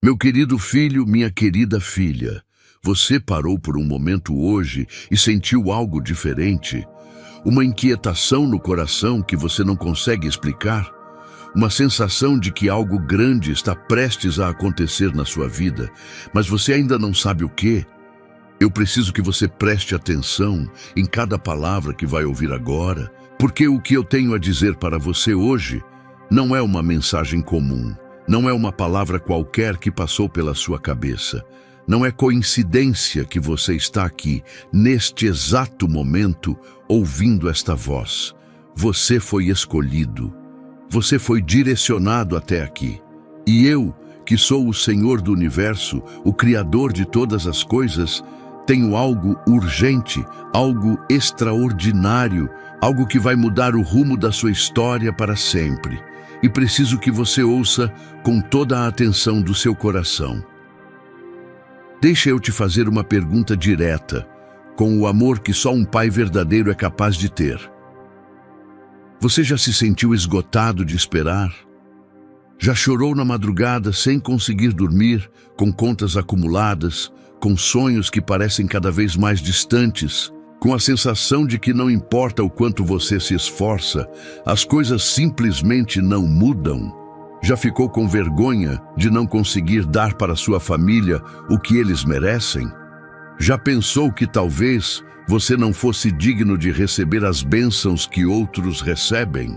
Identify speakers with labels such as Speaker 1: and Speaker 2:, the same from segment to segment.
Speaker 1: Meu querido filho, minha querida filha, você parou por um momento hoje e sentiu algo diferente? Uma inquietação no coração que você não consegue explicar? Uma sensação de que algo grande está prestes a acontecer na sua vida, mas você ainda não sabe o quê? Eu preciso que você preste atenção em cada palavra que vai ouvir agora, porque o que eu tenho a dizer para você hoje não é uma mensagem comum, não é uma palavra qualquer que passou pela sua cabeça. Não é coincidência que você está aqui, neste exato momento, ouvindo esta voz. Você foi escolhido. Você foi direcionado até aqui. E eu, que sou o Senhor do Universo, o Criador de todas as coisas, tenho algo urgente, algo extraordinário, algo que vai mudar o rumo da sua história para sempre. E preciso que você ouça com toda a atenção do seu coração. Deixa eu te fazer uma pergunta direta, com o amor que só um pai verdadeiro é capaz de ter. Você já se sentiu esgotado de esperar? Já chorou na madrugada sem conseguir dormir, com contas acumuladas, com sonhos que parecem cada vez mais distantes, com a sensação de que não importa o quanto você se esforça, as coisas simplesmente não mudam? Já ficou com vergonha de não conseguir dar para sua família o que eles merecem? Já pensou que talvez você não fosse digno de receber as bênçãos que outros recebem?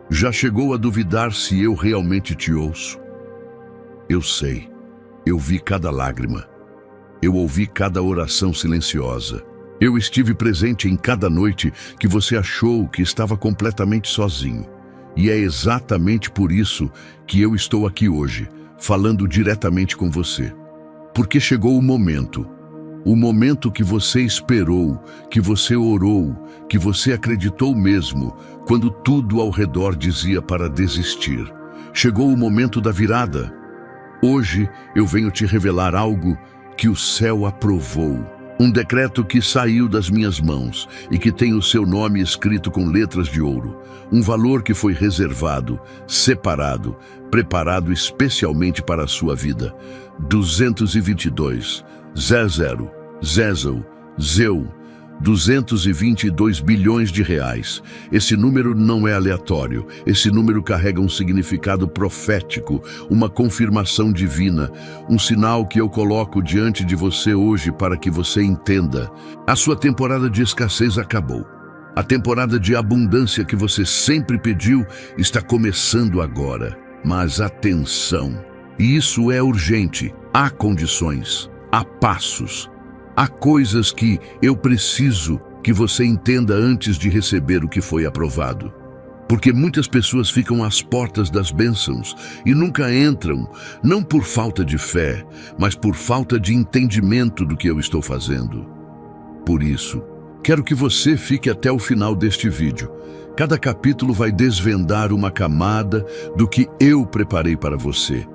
Speaker 1: Já chegou a duvidar se eu realmente te ouço? Eu sei, eu vi cada lágrima. Eu ouvi cada oração silenciosa. Eu estive presente em cada noite que você achou que estava completamente sozinho. E é exatamente por isso que eu estou aqui hoje, falando diretamente com você. Porque chegou o momento que você esperou, que você orou, que você acreditou mesmo, quando tudo ao redor dizia para desistir. Chegou o momento da virada. Hoje eu venho te revelar algo que o céu aprovou. Um decreto que saiu das minhas mãos e que tem o seu nome escrito com letras de ouro. Um valor que foi reservado, separado, preparado especialmente para a sua vida. 222, Zeu, 222 bilhões de reais. Esse número não é aleatório. Esse número carrega um significado profético, uma confirmação divina, um sinal que eu coloco diante de você hoje para que você entenda. A sua temporada de escassez acabou. A temporada de abundância que você sempre pediu está começando agora. Mas atenção, isso é urgente. Há condições, há passos. Há coisas que eu preciso que você entenda antes de receber o que foi aprovado. Porque muitas pessoas ficam às portas das bênçãos e nunca entram, não por falta de fé, mas por falta de entendimento do que eu estou fazendo. Por isso, quero que você fique até o final deste vídeo. Cada capítulo vai desvendar uma camada do que eu preparei para você.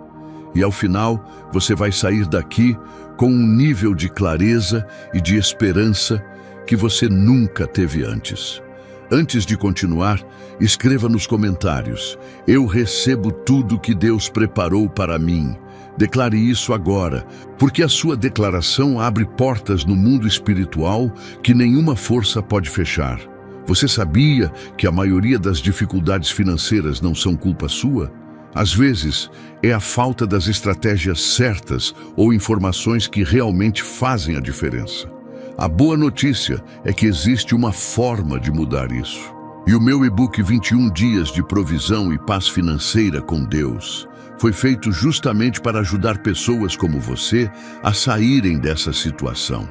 Speaker 1: E ao final, você vai sair daqui com um nível de clareza e de esperança que você nunca teve antes. Antes de continuar, escreva nos comentários: eu recebo tudo que Deus preparou para mim. Declare isso agora, porque a sua declaração abre portas no mundo espiritual que nenhuma força pode fechar. Você sabia que a maioria das dificuldades financeiras não são culpa sua? Às vezes, é a falta das estratégias certas ou informações que realmente fazem a diferença. A boa notícia é que existe uma forma de mudar isso. E o meu e-book 21 Dias de Provisão e Paz Financeira com Deus foi feito justamente para ajudar pessoas como você a saírem dessa situação.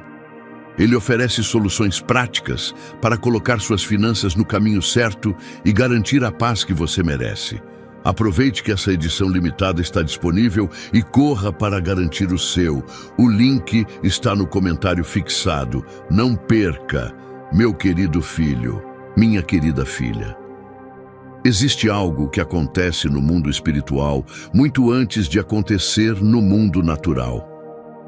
Speaker 1: Ele oferece soluções práticas para colocar suas finanças no caminho certo e garantir a paz que você merece. Aproveite que essa edição limitada está disponível e corra para garantir o seu. O link está no comentário fixado. Não perca, meu querido filho, minha querida filha. Existe algo que acontece no mundo espiritual muito antes de acontecer no mundo natural.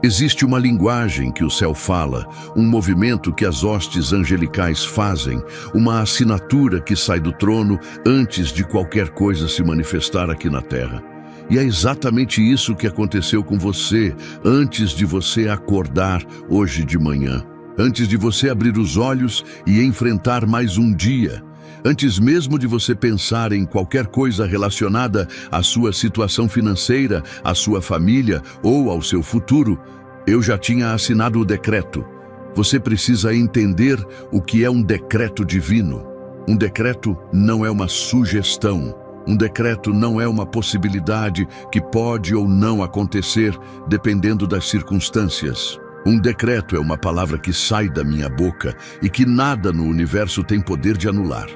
Speaker 1: Existe uma linguagem que o céu fala, um movimento que as hostes angelicais fazem, uma assinatura que sai do trono antes de qualquer coisa se manifestar aqui na terra. E é exatamente isso que aconteceu com você antes de você acordar hoje de manhã. Antes de você abrir os olhos e enfrentar mais um dia. Antes mesmo de você pensar em qualquer coisa relacionada à sua situação financeira, à sua família ou ao seu futuro, eu já tinha assinado o decreto. Você precisa entender o que é um decreto divino. Um decreto não é uma sugestão. Um decreto não é uma possibilidade que pode ou não acontecer dependendo das circunstâncias. Um decreto é uma palavra que sai da minha boca e que nada no universo tem poder de anular.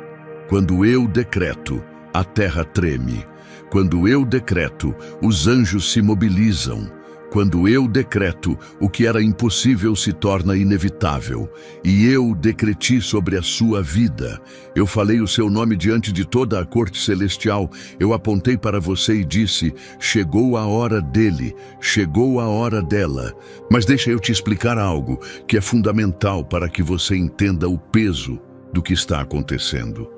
Speaker 1: Quando eu decreto, a terra treme. Quando eu decreto, os anjos se mobilizam. Quando eu decreto, o que era impossível se torna inevitável. E eu decreti sobre a sua vida. Eu falei o seu nome diante de toda a corte celestial. Eu apontei para você e disse, chegou a hora dele, chegou a hora dela. Mas deixa eu te explicar algo que é fundamental para que você entenda o peso do que está acontecendo.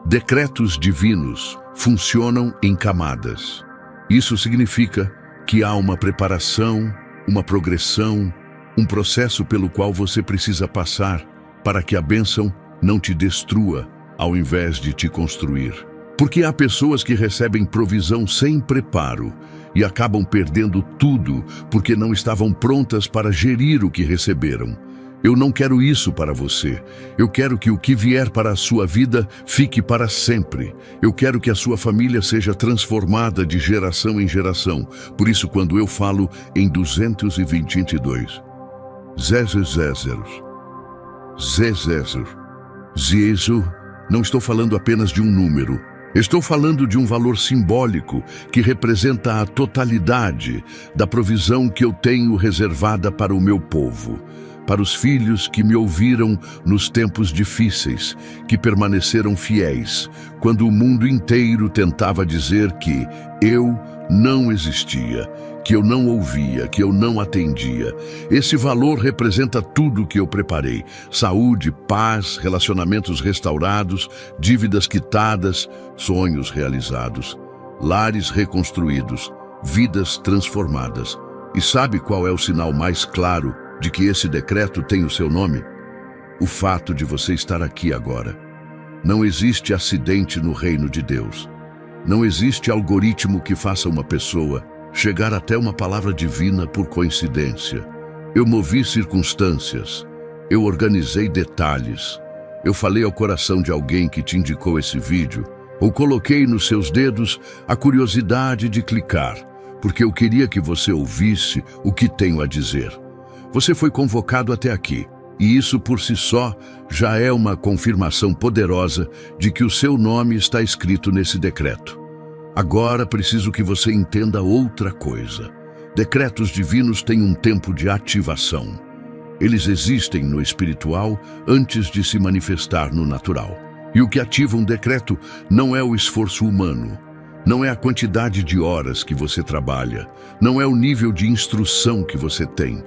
Speaker 1: Decretos divinos funcionam em camadas. Isso significa que há uma preparação, uma progressão, um processo pelo qual você precisa passar para que a bênção não te destrua ao invés de te construir. Porque há pessoas que recebem provisão sem preparo e acabam perdendo tudo porque não estavam prontas para gerir o que receberam. Eu não quero isso para você. Eu quero que o que vier para a sua vida fique para sempre. Eu quero que a sua família seja transformada de geração em geração. Por isso, quando eu falo em 222, Zezo, não estou falando apenas de um número. Estou falando de um valor simbólico que representa a totalidade da provisão que eu tenho reservada para o meu povo. Para os filhos que me ouviram nos tempos difíceis, que permaneceram fiéis, quando o mundo inteiro tentava dizer que eu não existia, que eu não ouvia, que eu não atendia. Esse valor representa tudo o que eu preparei: saúde, paz, relacionamentos restaurados, dívidas quitadas, sonhos realizados, lares reconstruídos, vidas transformadas. E sabe qual é o sinal mais claro de que esse decreto tem o seu nome? O fato de você estar aqui agora. Não existe acidente no reino de Deus. Não existe algoritmo que faça uma pessoa chegar até uma palavra divina por coincidência. Eu movi circunstâncias. Eu organizei detalhes. Eu falei ao coração de alguém que te indicou esse vídeo, ou coloquei nos seus dedos a curiosidade de clicar, porque eu queria que você ouvisse o que tenho a dizer. Você foi convocado até aqui, e isso por si só já é uma confirmação poderosa de que o seu nome está escrito nesse decreto. Agora preciso que você entenda outra coisa. Decretos divinos têm um tempo de ativação. Eles existem no espiritual antes de se manifestar no natural. E o que ativa um decreto não é o esforço humano, não é a quantidade de horas que você trabalha, não é o nível de instrução que você tem.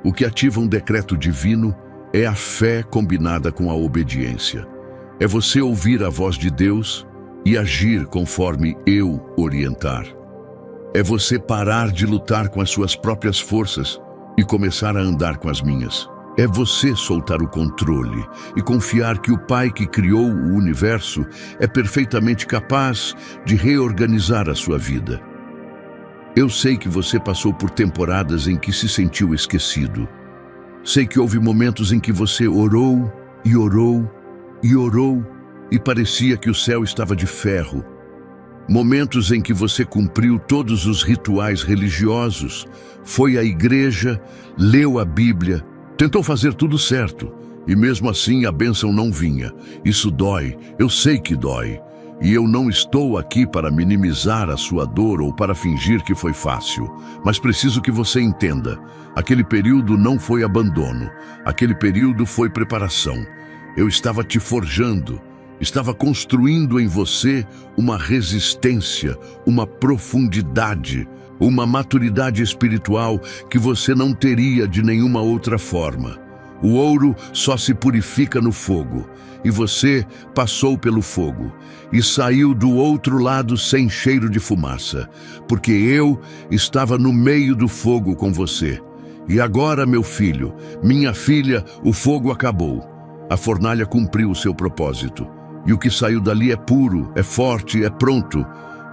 Speaker 1: O que ativa um decreto divino é a fé combinada com a obediência. É você ouvir a voz de Deus e agir conforme eu orientar. É você parar de lutar com as suas próprias forças e começar a andar com as minhas. É você soltar o controle e confiar que o Pai que criou o universo é perfeitamente capaz de reorganizar a sua vida. Eu sei que você passou por temporadas em que se sentiu esquecido. Sei que houve momentos em que você orou e orou e orou e parecia que o céu estava de ferro. Momentos em que você cumpriu todos os rituais religiosos, foi à igreja, leu a Bíblia, tentou fazer tudo certo e mesmo assim a bênção não vinha. Isso dói, eu sei que dói. E eu não estou aqui para minimizar a sua dor ou para fingir que foi fácil, mas preciso que você entenda. Aquele período não foi abandono, aquele período foi preparação. Eu estava te forjando, estava construindo em você uma resistência, uma profundidade, uma maturidade espiritual que você não teria de nenhuma outra forma. O ouro só se purifica no fogo, e você passou pelo fogo, e saiu do outro lado sem cheiro de fumaça, porque eu estava no meio do fogo com você. E agora, meu filho, minha filha, o fogo acabou. A fornalha cumpriu o seu propósito, e o que saiu dali é puro, é forte, é pronto.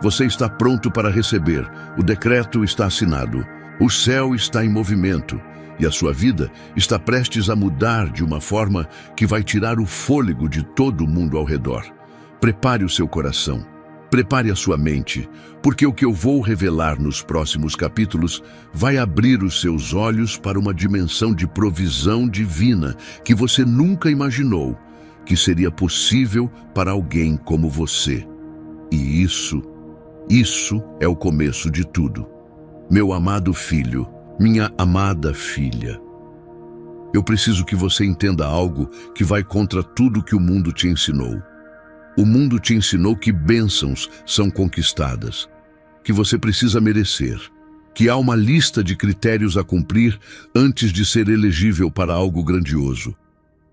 Speaker 1: Você está pronto para receber, o decreto está assinado, o céu está em movimento, e a sua vida está prestes a mudar de uma forma que vai tirar o fôlego de todo mundo ao redor. Prepare o seu coração, prepare a sua mente, porque o que eu vou revelar nos próximos capítulos vai abrir os seus olhos para uma dimensão de provisão divina que você nunca imaginou que seria possível para alguém como você. E isso é o começo de tudo. Meu amado filho, minha amada filha, eu preciso que você entenda algo que vai contra tudo que o mundo te ensinou. O mundo te ensinou que bênçãos são conquistadas, que você precisa merecer, que há uma lista de critérios a cumprir antes de ser elegível para algo grandioso.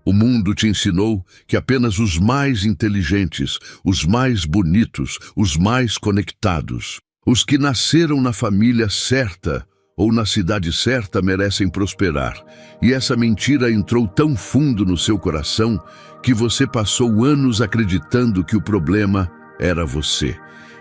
Speaker 1: O mundo te ensinou que apenas os mais inteligentes, os mais bonitos, os mais conectados, os que nasceram na família certa ou na cidade certa merecem prosperar. E essa mentira entrou tão fundo no seu coração que você passou anos acreditando que o problema era você,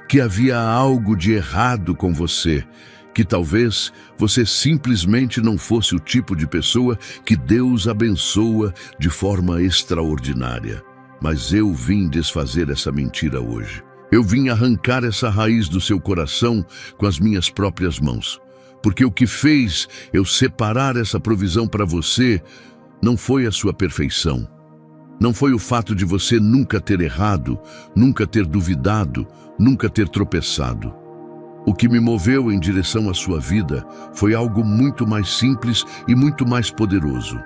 Speaker 1: que havia algo de errado com você, que talvez você simplesmente não fosse o tipo de pessoa que Deus abençoa de forma extraordinária. Mas eu vim desfazer essa mentira hoje. Eu vim arrancar essa raiz do seu coração com as minhas próprias mãos. Porque o que fez eu separar essa provisão para você não foi a sua perfeição. Não foi o fato de você nunca ter errado, nunca ter duvidado, nunca ter tropeçado. O que me moveu em direção à sua vida foi algo muito mais simples e muito mais poderoso.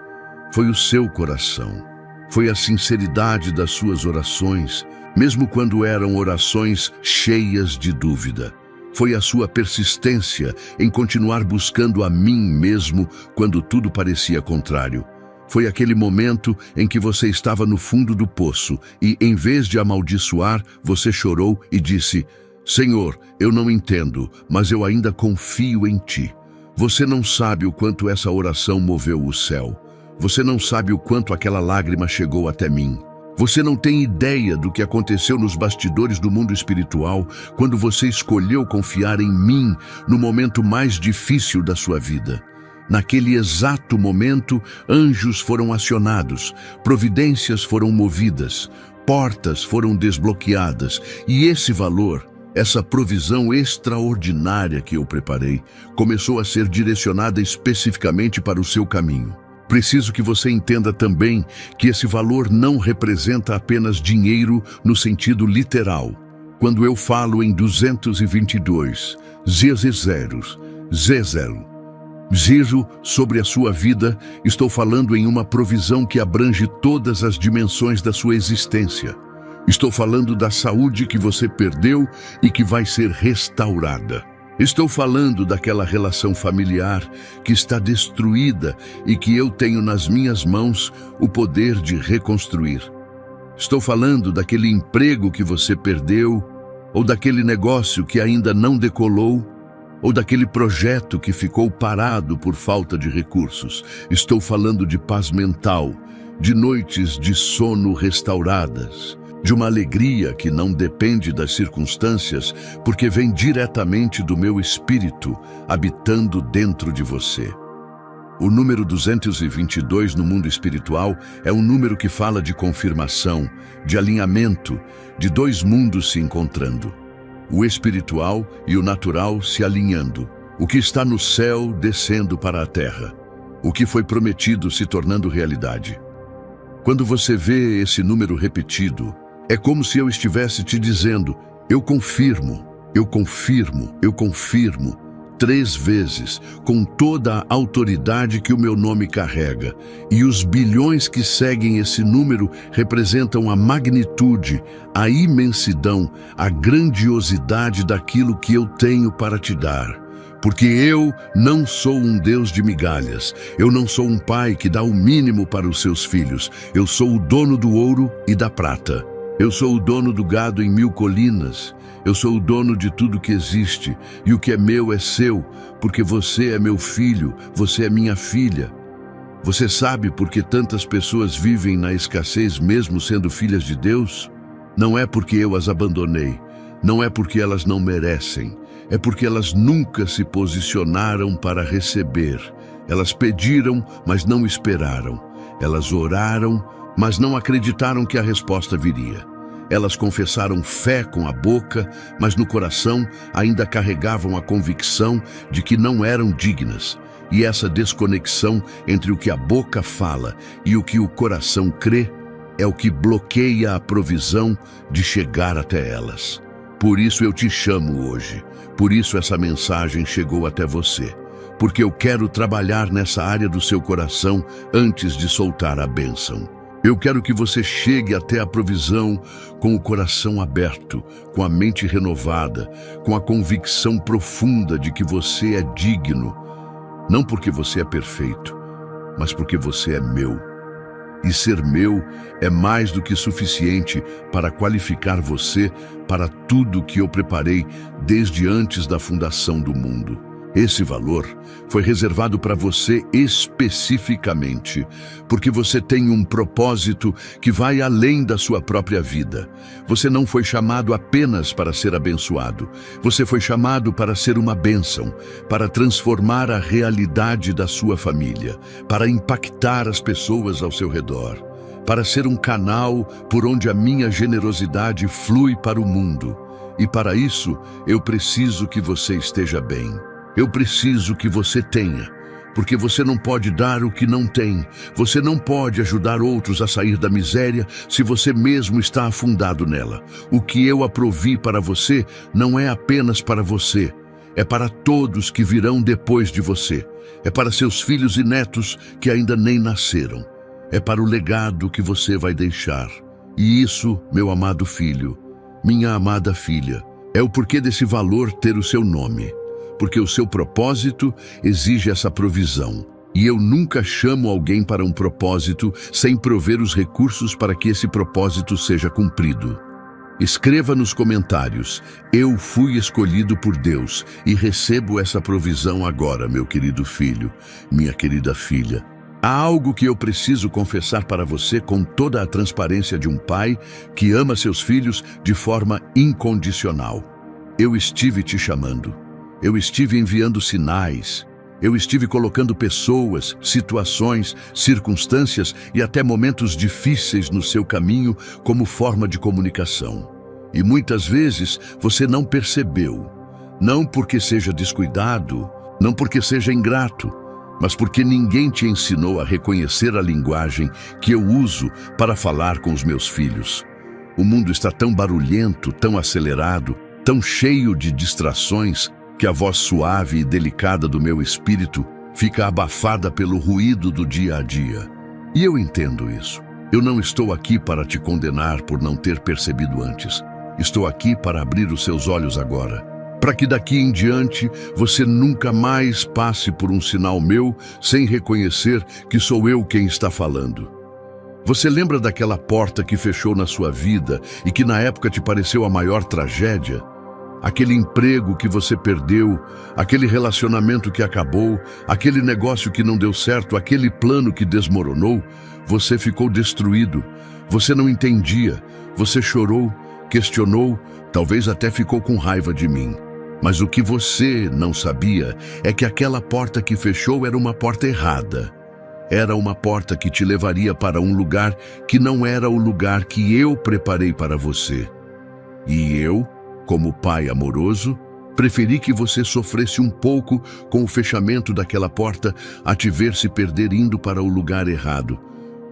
Speaker 1: Foi o seu coração. Foi a sinceridade das suas orações, mesmo quando eram orações cheias de dúvida. Foi a sua persistência em continuar buscando a mim mesmo quando tudo parecia contrário. Foi aquele momento em que você estava no fundo do poço e, em vez de amaldiçoar, você chorou e disse: Senhor, eu não entendo, mas eu ainda confio em Ti. Você não sabe o quanto essa oração moveu o céu. Você não sabe o quanto aquela lágrima chegou até mim. Você não tem ideia do que aconteceu nos bastidores do mundo espiritual quando você escolheu confiar em mim no momento mais difícil da sua vida. Naquele exato momento, anjos foram acionados, providências foram movidas, portas foram desbloqueadas, e esse valor, essa provisão extraordinária que eu preparei, começou a ser direcionada especificamente para o seu caminho. Preciso que você entenda também que esse valor não representa apenas dinheiro no sentido literal. Quando eu falo em 222, Zero sobre a sua vida, estou falando em uma provisão que abrange todas as dimensões da sua existência. Estou falando da saúde que você perdeu e que vai ser restaurada. Estou falando daquela relação familiar que está destruída e que eu tenho nas minhas mãos o poder de reconstruir. Estou falando daquele emprego que você perdeu, ou daquele negócio que ainda não decolou, ou daquele projeto que ficou parado por falta de recursos. Estou falando de paz mental, de noites de sono restauradas, de uma alegria que não depende das circunstâncias, porque vem diretamente do meu espírito, habitando dentro de você. O número 222 no mundo espiritual é um número que fala de confirmação, de alinhamento, de dois mundos se encontrando. O espiritual e o natural se alinhando, o que está no céu descendo para a terra, o que foi prometido se tornando realidade. Quando você vê esse número repetido, é como se eu estivesse te dizendo: eu confirmo, eu confirmo, eu confirmo, 3 vezes, com toda a autoridade que o meu nome carrega. E os bilhões que seguem esse número representam a magnitude, a imensidão, a grandiosidade daquilo que eu tenho para te dar. Porque eu não sou um Deus de migalhas. Eu não sou um pai que dá o mínimo para os seus filhos. Eu sou o dono do ouro e da prata. Eu sou o dono do gado em 1000 colinas. Eu sou o dono de tudo que existe, e o que é meu é seu, porque você é meu filho, você é minha filha. Você sabe por que tantas pessoas vivem na escassez mesmo sendo filhas de Deus? Não é porque eu as abandonei, não é porque elas não merecem, é porque elas nunca se posicionaram para receber. Elas pediram, mas não esperaram. Elas oraram, mas não acreditaram que a resposta viria. Elas confessaram fé com a boca, mas no coração ainda carregavam a convicção de que não eram dignas. E essa desconexão entre o que a boca fala e o que o coração crê é o que bloqueia a provisão de chegar até elas. Por isso eu te chamo hoje. Por isso essa mensagem chegou até você. Porque eu quero trabalhar nessa área do seu coração antes de soltar a bênção. Eu quero que você chegue até a provisão com o coração aberto, com a mente renovada, com a convicção profunda de que você é digno, não porque você é perfeito, mas porque você é meu. E ser meu é mais do que suficiente para qualificar você para tudo que eu preparei desde antes da fundação do mundo. Esse valor foi reservado para você especificamente, porque você tem um propósito que vai além da sua própria vida. Você não foi chamado apenas para ser abençoado. Você foi chamado para ser uma bênção, para transformar a realidade da sua família, para impactar as pessoas ao seu redor, para ser um canal por onde a minha generosidade flui para o mundo. E para isso, eu preciso que você esteja bem. Eu preciso que você tenha, porque você não pode dar o que não tem. Você não pode ajudar outros a sair da miséria se você mesmo está afundado nela. O que eu aprovi para você não é apenas para você, é para todos que virão depois de você. É para seus filhos e netos que ainda nem nasceram. É para o legado que você vai deixar. E isso, meu amado filho, minha amada filha, é o porquê desse valor ter o seu nome. Porque o seu propósito exige essa provisão. E eu nunca chamo alguém para um propósito sem prover os recursos para que esse propósito seja cumprido. Escreva nos comentários: eu fui escolhido por Deus e recebo essa provisão agora, meu querido filho, minha querida filha. Há algo que eu preciso confessar para você com toda a transparência de um pai que ama seus filhos de forma incondicional. Eu estive te chamando. Eu estive enviando sinais, eu estive colocando pessoas, situações, circunstâncias e até momentos difíceis no seu caminho como forma de comunicação. E muitas vezes você não percebeu, não porque seja descuidado, não porque seja ingrato, mas porque ninguém te ensinou a reconhecer a linguagem que eu uso para falar com os meus filhos. O mundo está tão barulhento, tão acelerado, tão cheio de distrações, que a voz suave e delicada do meu espírito fica abafada pelo ruído do dia a dia. E eu entendo isso. Eu não estou aqui para te condenar por não ter percebido antes. Estou aqui para abrir os seus olhos agora, para que daqui em diante você nunca mais passe por um sinal meu sem reconhecer que sou eu quem está falando. Você lembra daquela porta que fechou na sua vida e que na época te pareceu a maior tragédia? Aquele emprego que você perdeu, aquele relacionamento que acabou, aquele negócio que não deu certo, aquele plano que desmoronou, você ficou destruído, você não entendia, você chorou, questionou, talvez até ficou com raiva de mim. Mas o que você não sabia é que aquela porta que fechou era uma porta errada. Era uma porta que te levaria para um lugar que não era o lugar que eu preparei para você. E eu, como pai amoroso, preferi que você sofresse um pouco com o fechamento daquela porta a te ver se perder indo para o lugar errado.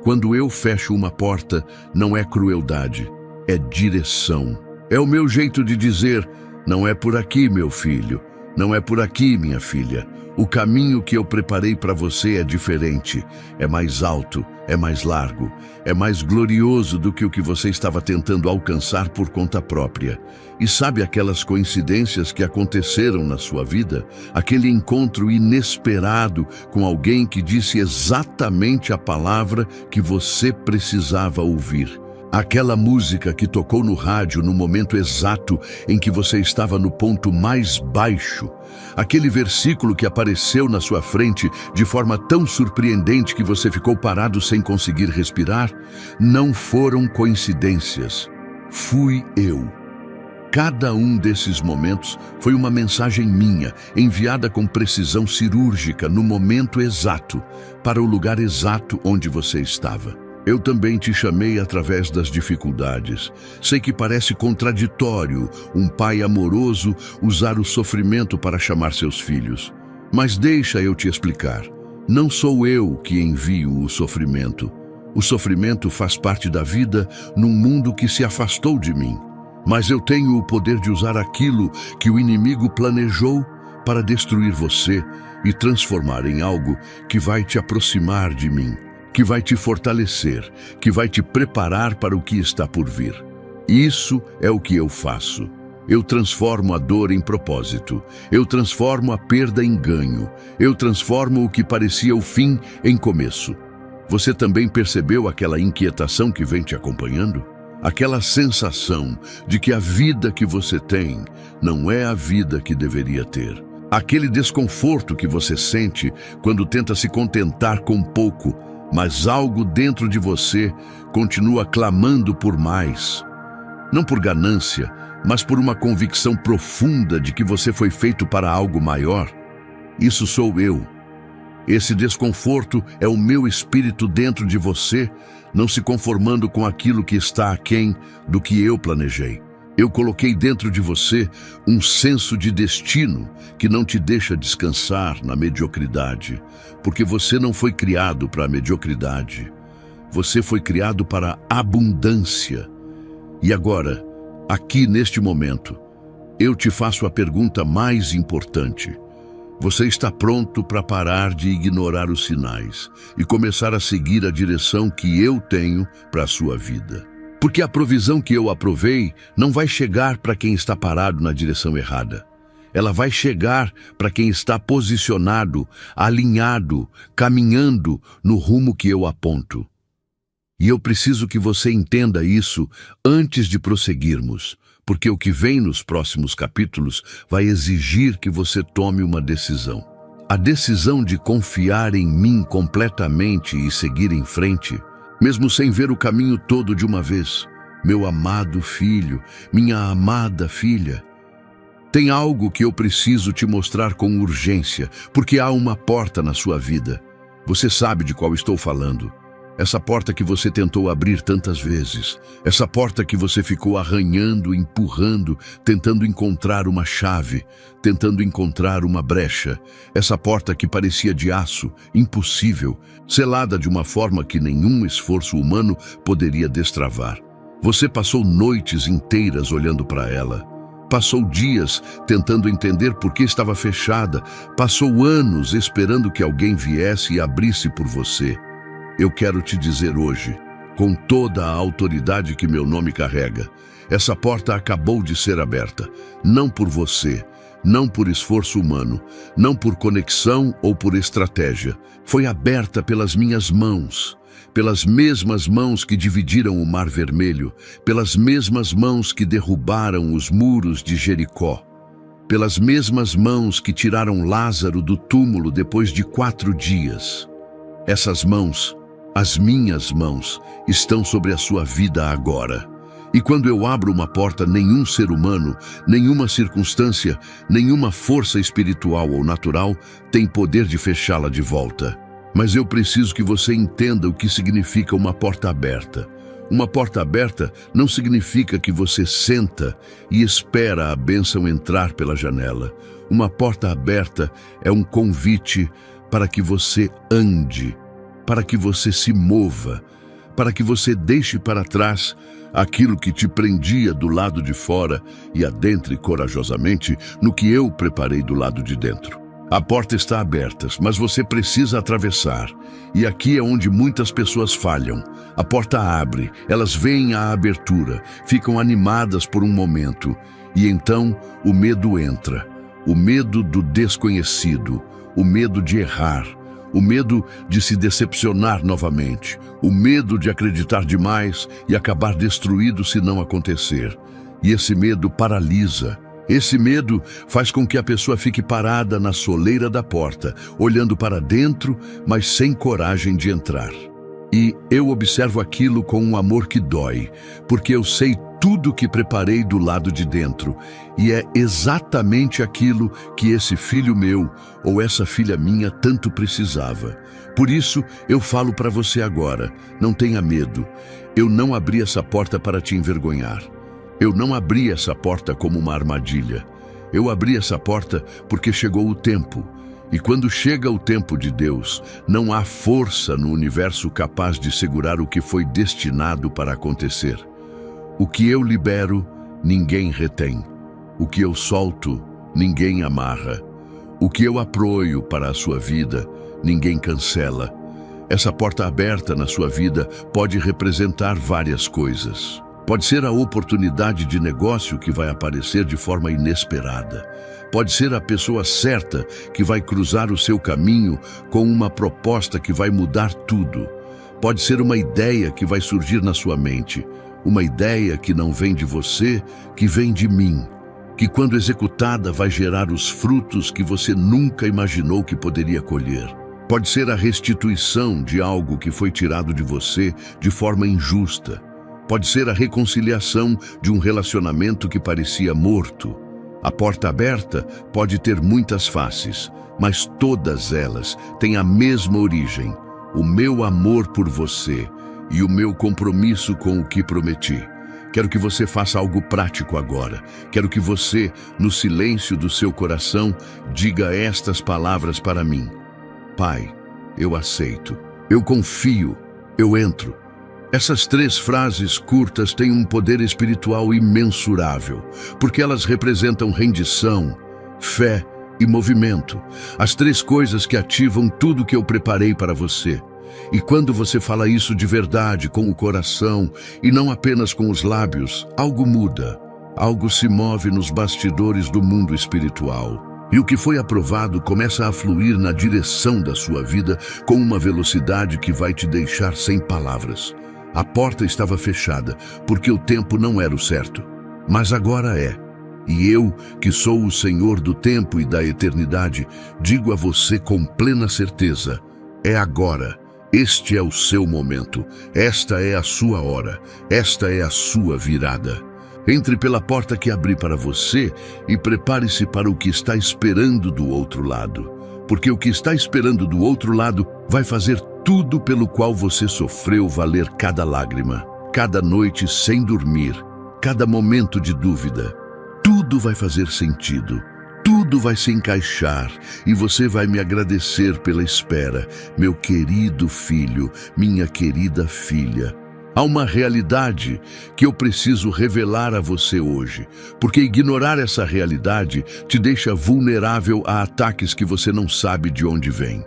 Speaker 1: Quando eu fecho uma porta, não é crueldade, é direção. É o meu jeito de dizer: não é por aqui, meu filho, não é por aqui, minha filha. O caminho que eu preparei para você é diferente, é mais alto, é mais largo, é mais glorioso do que o que você estava tentando alcançar por conta própria. E sabe aquelas coincidências que aconteceram na sua vida? Aquele encontro inesperado com alguém que disse exatamente a palavra que você precisava ouvir. Aquela música que tocou no rádio no momento exato em que você estava no ponto mais baixo. Aquele versículo que apareceu na sua frente de forma tão surpreendente que você ficou parado sem conseguir respirar. Não foram coincidências. Fui eu. Cada um desses momentos foi uma mensagem minha, enviada com precisão cirúrgica no momento exato, para o lugar exato onde você estava. Eu também te chamei através das dificuldades. Sei que parece contraditório um pai amoroso usar o sofrimento para chamar seus filhos. Mas deixa eu te explicar. Não sou eu que envio o sofrimento. O sofrimento faz parte da vida num mundo que se afastou de mim. Mas eu tenho o poder de usar aquilo que o inimigo planejou para destruir você e transformar em algo que vai te aproximar de mim, que vai te fortalecer, que vai te preparar para o que está por vir. Isso é o que eu faço. Eu transformo a dor em propósito. Eu transformo a perda em ganho. Eu transformo o que parecia o fim em começo. Você também percebeu aquela inquietação que vem te acompanhando? Aquela sensação de que a vida que você tem não é a vida que deveria ter. Aquele desconforto que você sente quando tenta se contentar com pouco, mas algo dentro de você continua clamando por mais. Não por ganância, mas por uma convicção profunda de que você foi feito para algo maior. Isso sou eu. Esse desconforto é o meu espírito dentro de você, não se conformando com aquilo que está aquém do que eu planejei. Eu coloquei dentro de você um senso de destino que não te deixa descansar na mediocridade, porque você não foi criado para a mediocridade. Você foi criado para a abundância. E agora, aqui neste momento, eu te faço a pergunta mais importante. Você está pronto para parar de ignorar os sinais e começar a seguir a direção que eu tenho para a sua vida? Porque a provisão que eu aprovei não vai chegar para quem está parado na direção errada. Ela vai chegar para quem está posicionado, alinhado, caminhando no rumo que eu aponto. E eu preciso que você entenda isso antes de prosseguirmos, porque o que vem nos próximos capítulos vai exigir que você tome uma decisão. A decisão de confiar em mim completamente e seguir em frente, mesmo sem ver o caminho todo de uma vez. Meu amado filho, minha amada filha, tem algo que eu preciso te mostrar com urgência, porque há uma porta na sua vida. Você sabe de qual estou falando. Essa porta que você tentou abrir tantas vezes. Essa porta que você ficou arranhando, empurrando, tentando encontrar uma chave, tentando encontrar uma brecha. Essa porta que parecia de aço, impossível, selada de uma forma que nenhum esforço humano poderia destravar. Você passou noites inteiras olhando para ela. Passou dias tentando entender por que estava fechada. Passou anos esperando que alguém viesse e abrisse por você. Eu quero te dizer hoje, com toda a autoridade que meu nome carrega, essa porta acabou de ser aberta, não por você, não por esforço humano, não por conexão ou por estratégia. Foi aberta pelas minhas mãos, pelas mesmas mãos que dividiram o Mar Vermelho, pelas mesmas mãos que derrubaram os muros de Jericó, pelas mesmas mãos que tiraram Lázaro do túmulo depois de 4 dias. Essas mãos, as minhas mãos, estão sobre a sua vida agora. E quando eu abro uma porta, nenhum ser humano, nenhuma circunstância, nenhuma força espiritual ou natural tem poder de fechá-la de volta. Mas eu preciso que você entenda o que significa uma porta aberta. Uma porta aberta não significa que você senta e espera a bênção entrar pela janela. Uma porta aberta é um convite para que você ande, para que você se mova, para que você deixe para trás aquilo que te prendia do lado de fora e adentre corajosamente no que eu preparei do lado de dentro. A porta está aberta, mas você precisa atravessar. E aqui é onde muitas pessoas falham. A porta abre, elas veem a abertura, ficam animadas por um momento. E então o medo entra. O medo do desconhecido, o medo de errar, o medo de se decepcionar novamente, o medo de acreditar demais e acabar destruído se não acontecer. E esse medo paralisa. Esse medo faz com que a pessoa fique parada na soleira da porta, olhando para dentro, mas sem coragem de entrar. E eu observo aquilo com um amor que dói, porque eu sei tudo que preparei do lado de dentro, e é exatamente aquilo que esse filho meu ou essa filha minha tanto precisava. Por isso, eu falo para você agora, não tenha medo. Eu não abri essa porta para te envergonhar. Eu não abri essa porta como uma armadilha. Eu abri essa porta porque chegou o tempo. E quando chega o tempo de Deus, não há força no universo capaz de segurar o que foi destinado para acontecer. O que eu libero, ninguém retém. O que eu solto, ninguém amarra. O que eu aproio para a sua vida, ninguém cancela. Essa porta aberta na sua vida pode representar várias coisas. Pode ser a oportunidade de negócio que vai aparecer de forma inesperada. Pode ser a pessoa certa que vai cruzar o seu caminho com uma proposta que vai mudar tudo. Pode ser uma ideia que vai surgir na sua mente. Uma ideia que não vem de você, que vem de mim. Que quando executada vai gerar os frutos que você nunca imaginou que poderia colher. Pode ser a restituição de algo que foi tirado de você de forma injusta. Pode ser a reconciliação de um relacionamento que parecia morto. A porta aberta pode ter muitas faces, mas todas elas têm a mesma origem: o meu amor por você e o meu compromisso com o que prometi. Quero que você faça algo prático agora. Quero que você, no silêncio do seu coração, diga estas palavras para mim. Pai, eu aceito. Eu confio. Eu entro. Essas 3 frases curtas têm um poder espiritual imensurável, porque elas representam rendição, fé e movimento. As 3 coisas que ativam tudo que eu preparei para você. E quando você fala isso de verdade, com o coração, e não apenas com os lábios, algo muda. Algo se move nos bastidores do mundo espiritual. E o que foi aprovado começa a fluir na direção da sua vida com uma velocidade que vai te deixar sem palavras. A porta estava fechada, porque o tempo não era o certo. Mas agora é. E eu, que sou o Senhor do tempo e da eternidade, digo a você com plena certeza: é agora. Este é o seu momento. Esta é a sua hora. Esta é a sua virada. Entre pela porta que abri para você e prepare-se para o que está esperando do outro lado. Porque o que está esperando do outro lado vai fazer tudo pelo qual você sofreu valer cada lágrima, cada noite sem dormir, cada momento de dúvida. Tudo vai fazer sentido, tudo vai se encaixar e você vai me agradecer pela espera, meu querido filho, minha querida filha. Há uma realidade que eu preciso revelar a você hoje, porque ignorar essa realidade te deixa vulnerável a ataques que você não sabe de onde vêm.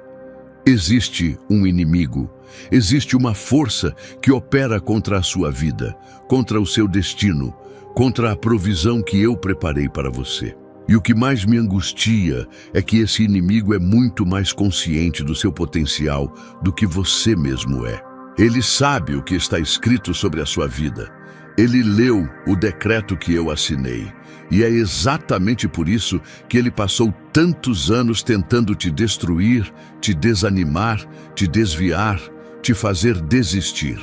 Speaker 1: Existe um inimigo, existe uma força que opera contra a sua vida, contra o seu destino, contra a provisão que eu preparei para você. E o que mais me angustia é que esse inimigo é muito mais consciente do seu potencial do que você mesmo é. Ele sabe o que está escrito sobre a sua vida. Ele leu o decreto que eu assinei. E é exatamente por isso que ele passou tantos anos tentando te destruir, te desanimar, te desviar, te fazer desistir.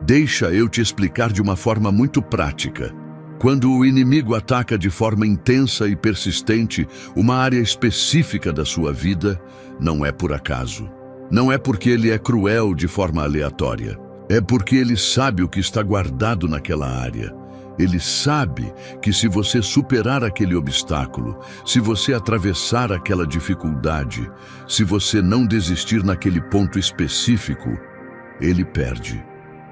Speaker 1: Deixa eu te explicar de uma forma muito prática. Quando o inimigo ataca de forma intensa e persistente uma área específica da sua vida, não é por acaso. Não é porque ele é cruel de forma aleatória. É porque ele sabe o que está guardado naquela área. Ele sabe que se você superar aquele obstáculo, se você atravessar aquela dificuldade, se você não desistir naquele ponto específico, ele perde.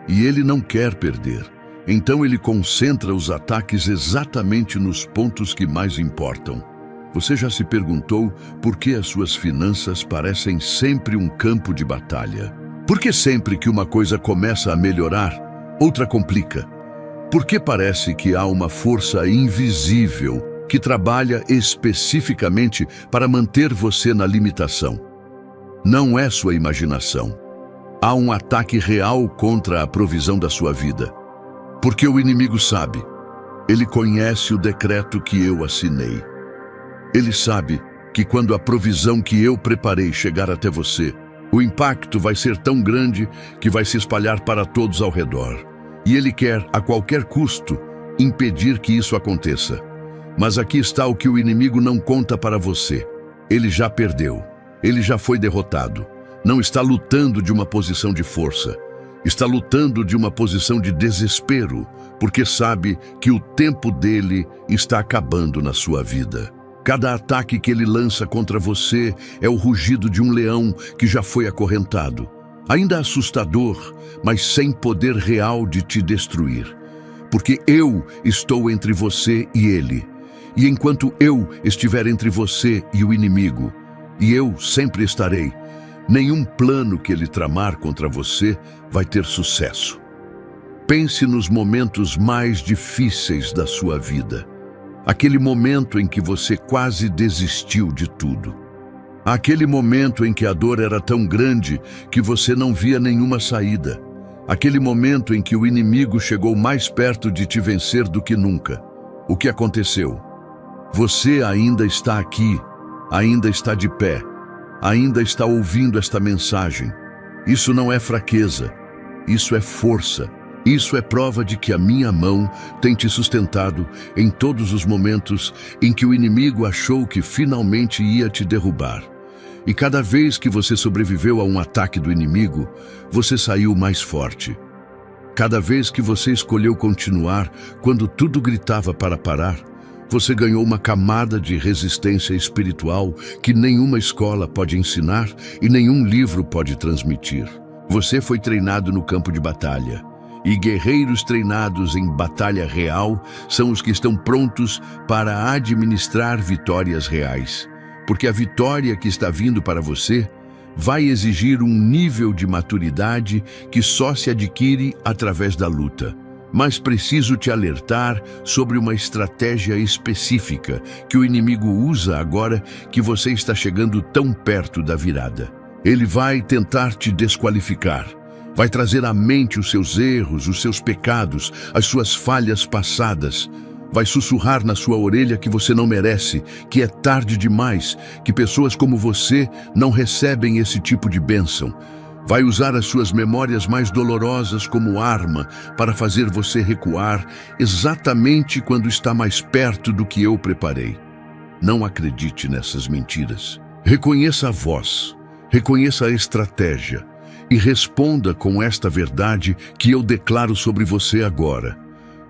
Speaker 1: E ele não quer perder. Então ele concentra os ataques exatamente nos pontos que mais importam. Você já se perguntou por que as suas finanças parecem sempre um campo de batalha? Por que sempre que uma coisa começa a melhorar, outra complica? Por que parece que há uma força invisível que trabalha especificamente para manter você na limitação? Não é sua imaginação. Há um ataque real contra a provisão da sua vida. Porque o inimigo sabe. Ele conhece o decreto que eu assinei. Ele sabe que quando a provisão que eu preparei chegar até você, o impacto vai ser tão grande que vai se espalhar para todos ao redor. E ele quer, a qualquer custo, impedir que isso aconteça. Mas aqui está o que o inimigo não conta para você. Ele já perdeu. Ele já foi derrotado. Não está lutando de uma posição de força. Está lutando de uma posição de desespero, porque sabe que o tempo dele está acabando na sua vida. Cada ataque que ele lança contra você é o rugido de um leão que já foi acorrentado. Ainda assustador, mas sem poder real de te destruir. Porque eu estou entre você e ele. E enquanto eu estiver entre você e o inimigo, e eu sempre estarei, nenhum plano que ele tramar contra você vai ter sucesso. Pense nos momentos mais difíceis da sua vida. Aquele momento em que você quase desistiu de tudo. Aquele momento em que a dor era tão grande que você não via nenhuma saída. Aquele momento em que o inimigo chegou mais perto de te vencer do que nunca. O que aconteceu? Você ainda está aqui, ainda está de pé, ainda está ouvindo esta mensagem. Isso não é fraqueza, isso é força. Isso é prova de que a minha mão tem te sustentado em todos os momentos em que o inimigo achou que finalmente ia te derrubar. E cada vez que você sobreviveu a um ataque do inimigo, você saiu mais forte. Cada vez que você escolheu continuar quando tudo gritava para parar, você ganhou uma camada de resistência espiritual que nenhuma escola pode ensinar e nenhum livro pode transmitir. Você foi treinado no campo de batalha. E guerreiros treinados em batalha real são os que estão prontos para administrar vitórias reais. Porque a vitória que está vindo para você vai exigir um nível de maturidade que só se adquire através da luta. Mas preciso te alertar sobre uma estratégia específica que o inimigo usa agora que você está chegando tão perto da virada. Ele vai tentar te desqualificar. Vai trazer à mente os seus erros, os seus pecados, as suas falhas passadas. Vai sussurrar na sua orelha que você não merece, que é tarde demais, que pessoas como você não recebem esse tipo de bênção. Vai usar as suas memórias mais dolorosas como arma para fazer você recuar exatamente quando está mais perto do que eu preparei. Não acredite nessas mentiras. Reconheça a voz, reconheça a estratégia. E responda com esta verdade que eu declaro sobre você agora.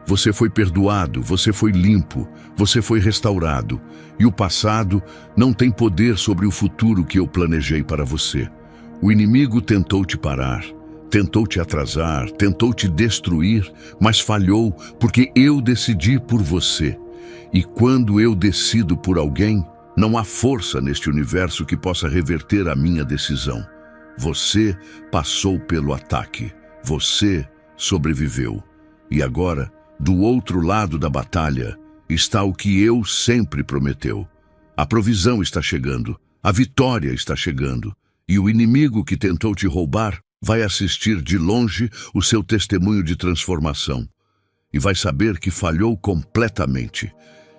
Speaker 1: Você foi perdoado, você foi limpo, você foi restaurado. E o passado não tem poder sobre o futuro que eu planejei para você. O inimigo tentou te parar, tentou te atrasar, tentou te destruir, mas falhou porque eu decidi por você. E quando eu decido por alguém, não há força neste universo que possa reverter a minha decisão. Você passou pelo ataque. Você sobreviveu. E agora, do outro lado da batalha, está o que eu sempre prometeu. A provisão está chegando. A vitória está chegando. E o inimigo que tentou te roubar vai assistir de longe o seu testemunho de transformação. E vai saber que falhou completamente.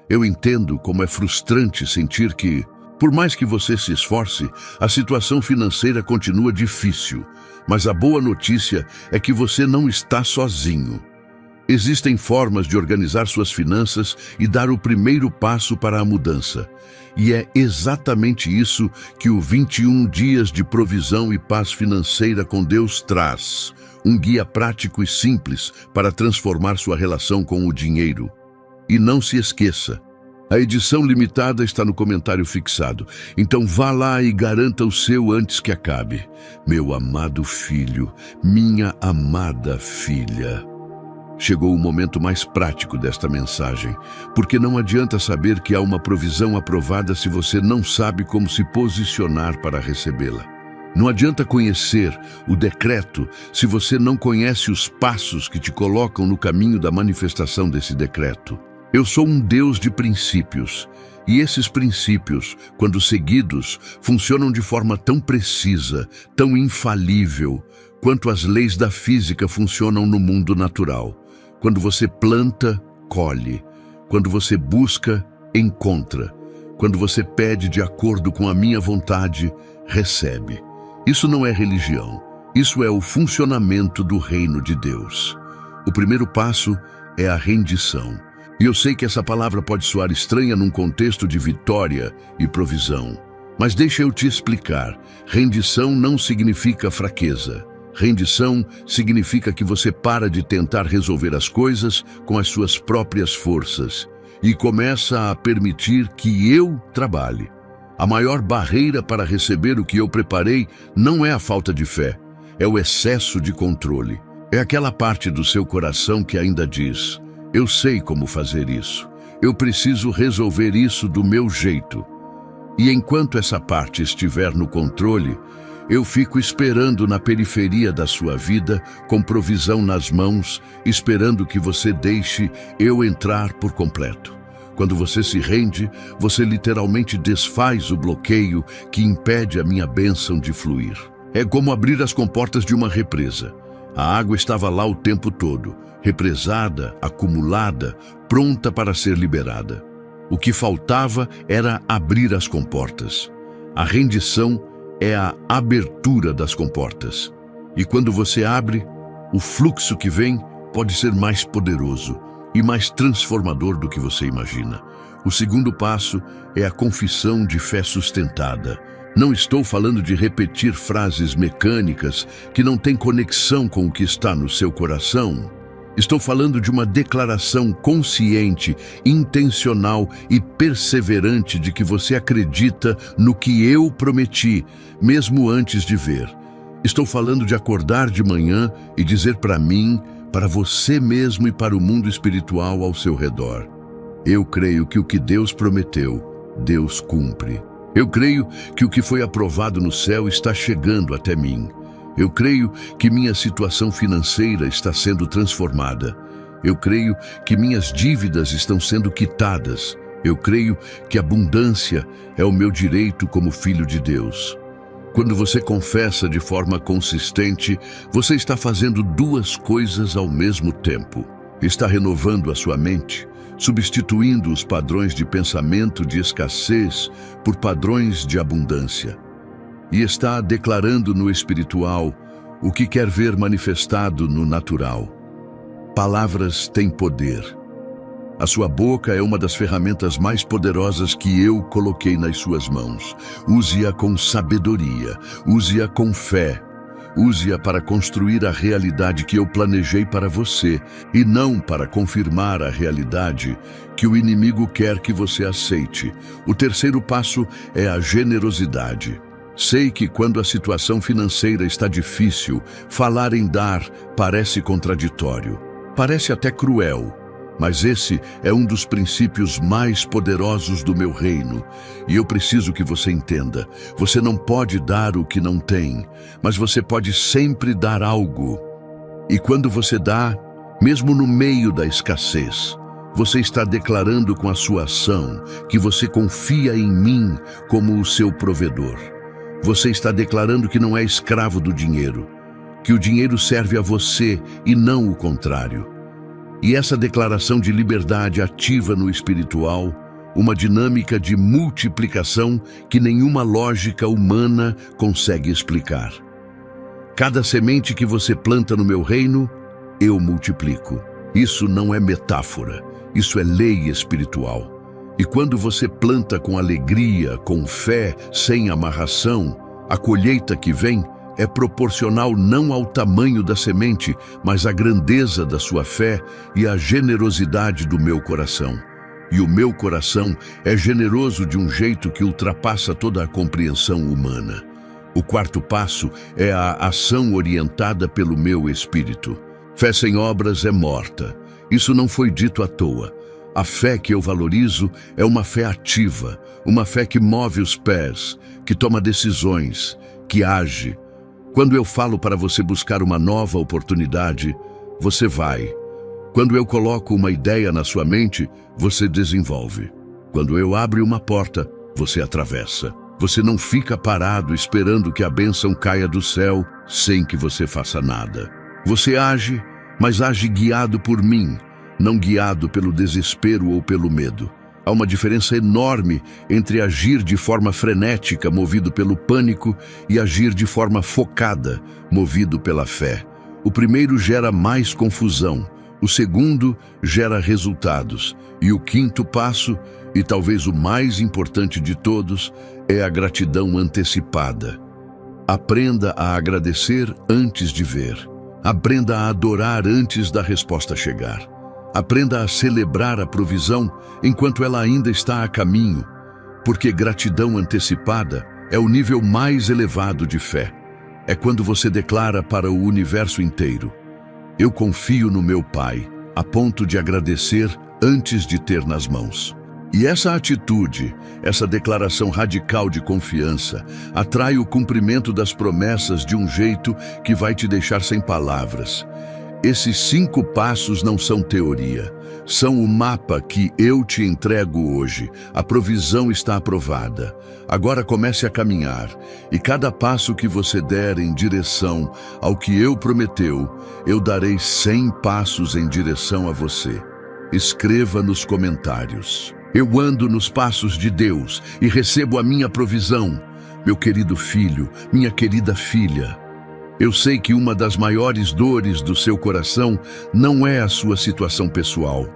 Speaker 1: Eu entendo como é frustrante sentir que, por mais que você se esforce, a situação financeira continua difícil, mas a boa notícia é que você não está sozinho. Existem formas de organizar suas finanças e dar o primeiro passo para a mudança. E é exatamente isso que o 21 Dias de Provisão e Paz Financeira com Deus traz. Um guia prático e simples para transformar sua relação com o dinheiro. E não se esqueça, a edição limitada está no comentário fixado, então vá lá e garanta o seu antes que acabe. Meu amado filho, minha amada filha. Chegou o momento mais prático desta mensagem, porque não adianta saber que há uma provisão aprovada se você não sabe como se posicionar para recebê-la. Não adianta conhecer o decreto se você não conhece os passos que te colocam no caminho da manifestação desse decreto. Eu sou um Deus de princípios, e esses princípios, quando seguidos, funcionam de forma tão precisa, tão infalível, quanto as leis da física funcionam no mundo natural. Quando você planta, colhe. Quando você busca, encontra. Quando você pede de acordo com a minha vontade, recebe. Isso não é religião. Isso é o funcionamento do reino de Deus. O primeiro passo é a rendição. E eu sei que essa palavra pode soar estranha num contexto de vitória e provisão. Mas deixa eu te explicar. Rendição não significa fraqueza. Rendição significa que você para de tentar resolver as coisas com as suas próprias forças e começa a permitir que eu trabalhe. A maior barreira para receber o que eu preparei não é a falta de fé, é o excesso de controle. É aquela parte do seu coração que ainda diz: eu sei como fazer isso, eu preciso resolver isso do meu jeito. E enquanto essa parte estiver no controle, eu fico esperando na periferia da sua vida, com provisão nas mãos, esperando que você deixe eu entrar por completo. Quando você se rende, você literalmente desfaz o bloqueio que impede a minha bênção de fluir. É como abrir as comportas de uma represa. A água estava lá o tempo todo, represada, acumulada, pronta para ser liberada. O que faltava era abrir as comportas. A rendição é a abertura das comportas. E quando você abre, o fluxo que vem pode ser mais poderoso e mais transformador do que você imagina. O segundo passo é a confissão de fé sustentada. Não estou falando de repetir frases mecânicas que não têm conexão com o que está no seu coração. Estou falando de uma declaração consciente, intencional e perseverante de que você acredita no que eu prometi, mesmo antes de ver. Estou falando de acordar de manhã e dizer para mim, para você mesmo e para o mundo espiritual ao seu redor: eu creio que o que Deus prometeu, Deus cumpre. Eu creio que o que foi aprovado no céu está chegando até mim. Eu creio que minha situação financeira está sendo transformada. Eu creio que minhas dívidas estão sendo quitadas. Eu creio que abundância é o meu direito como filho de Deus. Quando você confessa de forma consistente, você está fazendo duas coisas ao mesmo tempo. Está renovando a sua mente, substituindo os padrões de pensamento de escassez por padrões de abundância. E está declarando no espiritual o que quer ver manifestado no natural. Palavras têm poder. A sua boca é uma das ferramentas mais poderosas que eu coloquei nas suas mãos. Use-a com sabedoria, use-a com fé. Use-a para construir a realidade que eu planejei para você e não para confirmar a realidade que o inimigo quer que você aceite. O terceiro passo é a generosidade. Sei que quando a situação financeira está difícil, falar em dar parece contraditório. Parece até cruel. Mas esse é um dos princípios mais poderosos do meu reino. E eu preciso que você entenda. Você não pode dar o que não tem, mas você pode sempre dar algo. E quando você dá, mesmo no meio da escassez, você está declarando com a sua ação que você confia em mim como o seu provedor. Você está declarando que não é escravo do dinheiro, que o dinheiro serve a você e não o contrário. E essa declaração de liberdade ativa no espiritual uma dinâmica de multiplicação que nenhuma lógica humana consegue explicar. Cada semente que você planta no meu reino, eu multiplico. Isso não é metáfora, isso é lei espiritual. E quando você planta com alegria, com fé, sem amarração, a colheita que vem é proporcional não ao tamanho da semente, mas à grandeza da sua fé e à generosidade do meu coração. E o meu coração é generoso de um jeito que ultrapassa toda a compreensão humana. O quarto passo é a ação orientada pelo meu espírito. Fé sem obras é morta. Isso não foi dito à toa. A fé que eu valorizo é uma fé ativa, uma fé que move os pés, que toma decisões, que age. Quando eu falo para você buscar uma nova oportunidade, você vai. Quando eu coloco uma ideia na sua mente, você desenvolve. Quando eu abro uma porta, você atravessa. Você não fica parado esperando que a bênção caia do céu sem que você faça nada. Você age, mas age guiado por mim, não guiado pelo desespero ou pelo medo. Há uma diferença enorme entre agir de forma frenética, movido pelo pânico, e agir de forma focada, movido pela fé. O primeiro gera mais confusão, o segundo gera resultados, e o quinto passo, e talvez o mais importante de todos, é a gratidão antecipada. Aprenda a agradecer antes de ver. Aprenda a adorar antes da resposta chegar. Aprenda a celebrar a provisão enquanto ela ainda está a caminho, porque gratidão antecipada é o nível mais elevado de fé. É quando você declara para o universo inteiro: eu confio no meu Pai, a ponto de agradecer antes de ter nas mãos. E essa atitude, essa declaração radical de confiança, atrai o cumprimento das promessas de um jeito que vai te deixar sem palavras. Esses 5 passos não são teoria, são o mapa que eu te entrego hoje. A provisão está aprovada. Agora comece a caminhar, e cada passo que você der em direção ao que eu prometeu, eu darei 100 passos em direção a você. Escreva nos comentários: eu ando nos passos de Deus e recebo a minha provisão. Meu querido filho, minha querida filha, eu sei que uma das maiores dores do seu coração não é a sua situação pessoal.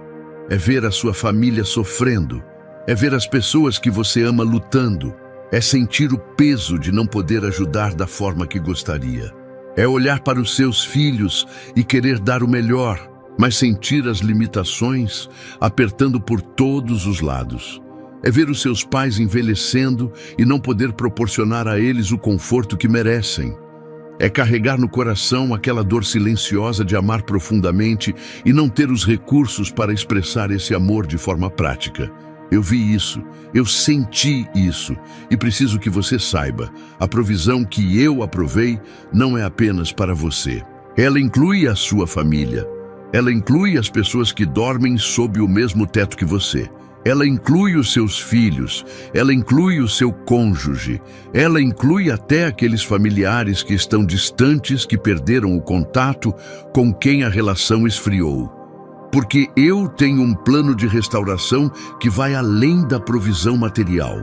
Speaker 1: É ver a sua família sofrendo. É ver as pessoas que você ama lutando. É sentir o peso de não poder ajudar da forma que gostaria. É olhar para os seus filhos e querer dar o melhor, mas sentir as limitações apertando por todos os lados. É ver os seus pais envelhecendo e não poder proporcionar a eles o conforto que merecem. É carregar no coração aquela dor silenciosa de amar profundamente e não ter os recursos para expressar esse amor de forma prática. Eu vi isso, eu senti isso, e preciso que você saiba: a provisão que eu aprovei não é apenas para você. Ela inclui a sua família. Ela inclui as pessoas que dormem sob o mesmo teto que você. Ela inclui os seus filhos, ela inclui o seu cônjuge, ela inclui até aqueles familiares que estão distantes, que perderam o contato, com quem a relação esfriou. Porque eu tenho um plano de restauração que vai além da provisão material.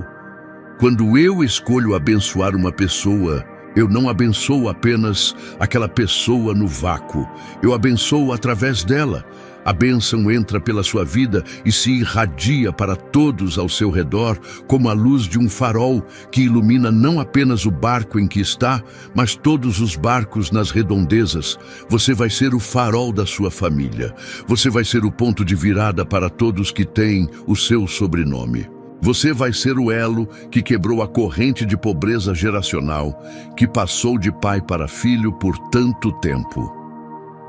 Speaker 1: Quando eu escolho abençoar uma pessoa, eu não abençoo apenas aquela pessoa no vácuo, eu abençoo através dela. A bênção entra pela sua vida e se irradia para todos ao seu redor, como a luz de um farol que ilumina não apenas o barco em que está, mas todos os barcos nas redondezas. Você vai ser o farol da sua família. Você vai ser o ponto de virada para todos que têm o seu sobrenome. Você vai ser o elo que quebrou a corrente de pobreza geracional, que passou de pai para filho por tanto tempo.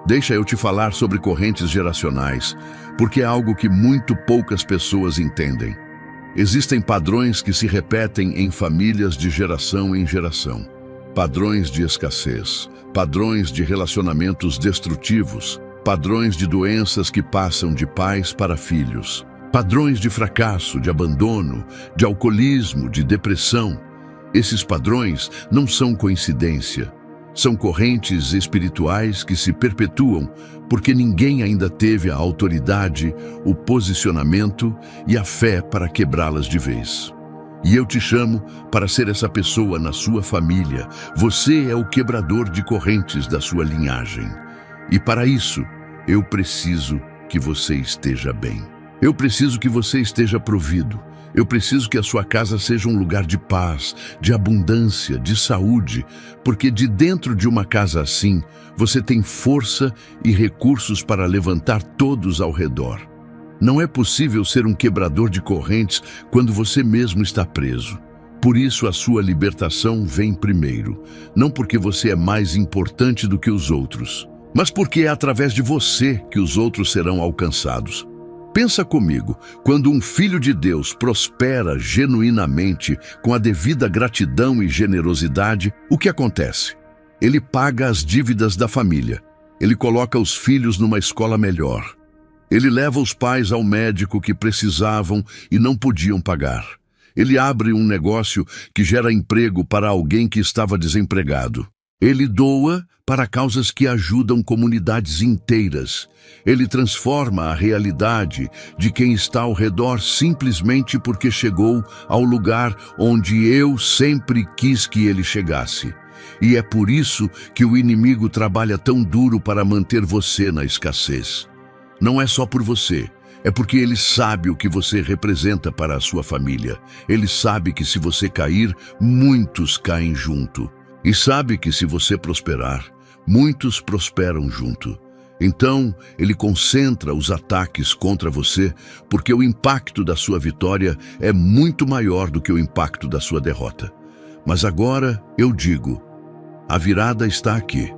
Speaker 1: Deixa eu te falar sobre correntes geracionais, porque é algo que muito poucas pessoas entendem. Existem padrões que se repetem em famílias de geração em geração. Padrões de escassez, padrões de relacionamentos destrutivos, padrões de doenças que passam de pais para filhos, padrões de fracasso, de abandono, de alcoolismo, de depressão. Esses padrões não são coincidência. São correntes espirituais que se perpetuam porque ninguém ainda teve a autoridade, o posicionamento e a fé para quebrá-las de vez. E eu te chamo para ser essa pessoa na sua família. Você é o quebrador de correntes da sua linhagem. E para isso, eu preciso que você esteja bem. Eu preciso que você esteja provido. Eu preciso que a sua casa seja um lugar de paz, de abundância, de saúde, porque de dentro de uma casa assim, você tem força e recursos para levantar todos ao redor. Não é possível ser um quebrador de correntes quando você mesmo está preso. Por isso a sua libertação vem primeiro, não porque você é mais importante do que os outros, mas porque é através de você que os outros serão alcançados. Pensa comigo, quando um filho de Deus prospera genuinamente, com a devida gratidão e generosidade, o que acontece? Ele paga as dívidas da família. Ele coloca os filhos numa escola melhor. Ele leva os pais ao médico que precisavam e não podiam pagar. Ele abre um negócio que gera emprego para alguém que estava desempregado. Ele doa para causas que ajudam comunidades inteiras. Ele transforma a realidade de quem está ao redor simplesmente porque chegou ao lugar onde eu sempre quis que ele chegasse. E é por isso que o inimigo trabalha tão duro para manter você na escassez. Não é só por você. É porque ele sabe o que você representa para a sua família. Ele sabe que se você cair, muitos caem junto. E sabe que se você prosperar, muitos prosperam junto. Então, ele concentra os ataques contra você, porque o impacto da sua vitória é muito maior do que o impacto da sua derrota. Mas agora eu digo, a virada está aqui.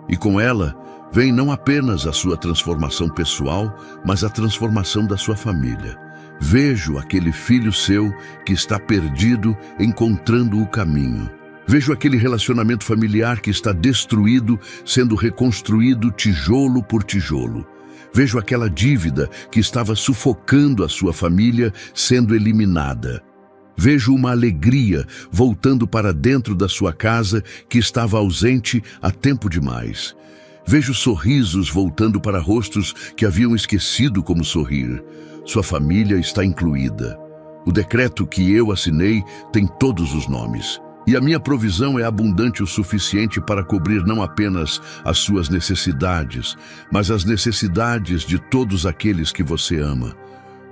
Speaker 1: E com ela, vem não apenas a sua transformação pessoal, mas a transformação da sua família. Vejo aquele filho seu que está perdido encontrando o caminho. Vejo aquele relacionamento familiar que está destruído sendo reconstruído tijolo por tijolo. Vejo aquela dívida que estava sufocando a sua família sendo eliminada. Vejo uma alegria voltando para dentro da sua casa que estava ausente há tempo demais. Vejo sorrisos voltando para rostos que haviam esquecido como sorrir. Sua família está incluída. O decreto que eu assinei tem todos os nomes. E a minha provisão é abundante o suficiente para cobrir não apenas as suas necessidades, mas as necessidades de todos aqueles que você ama.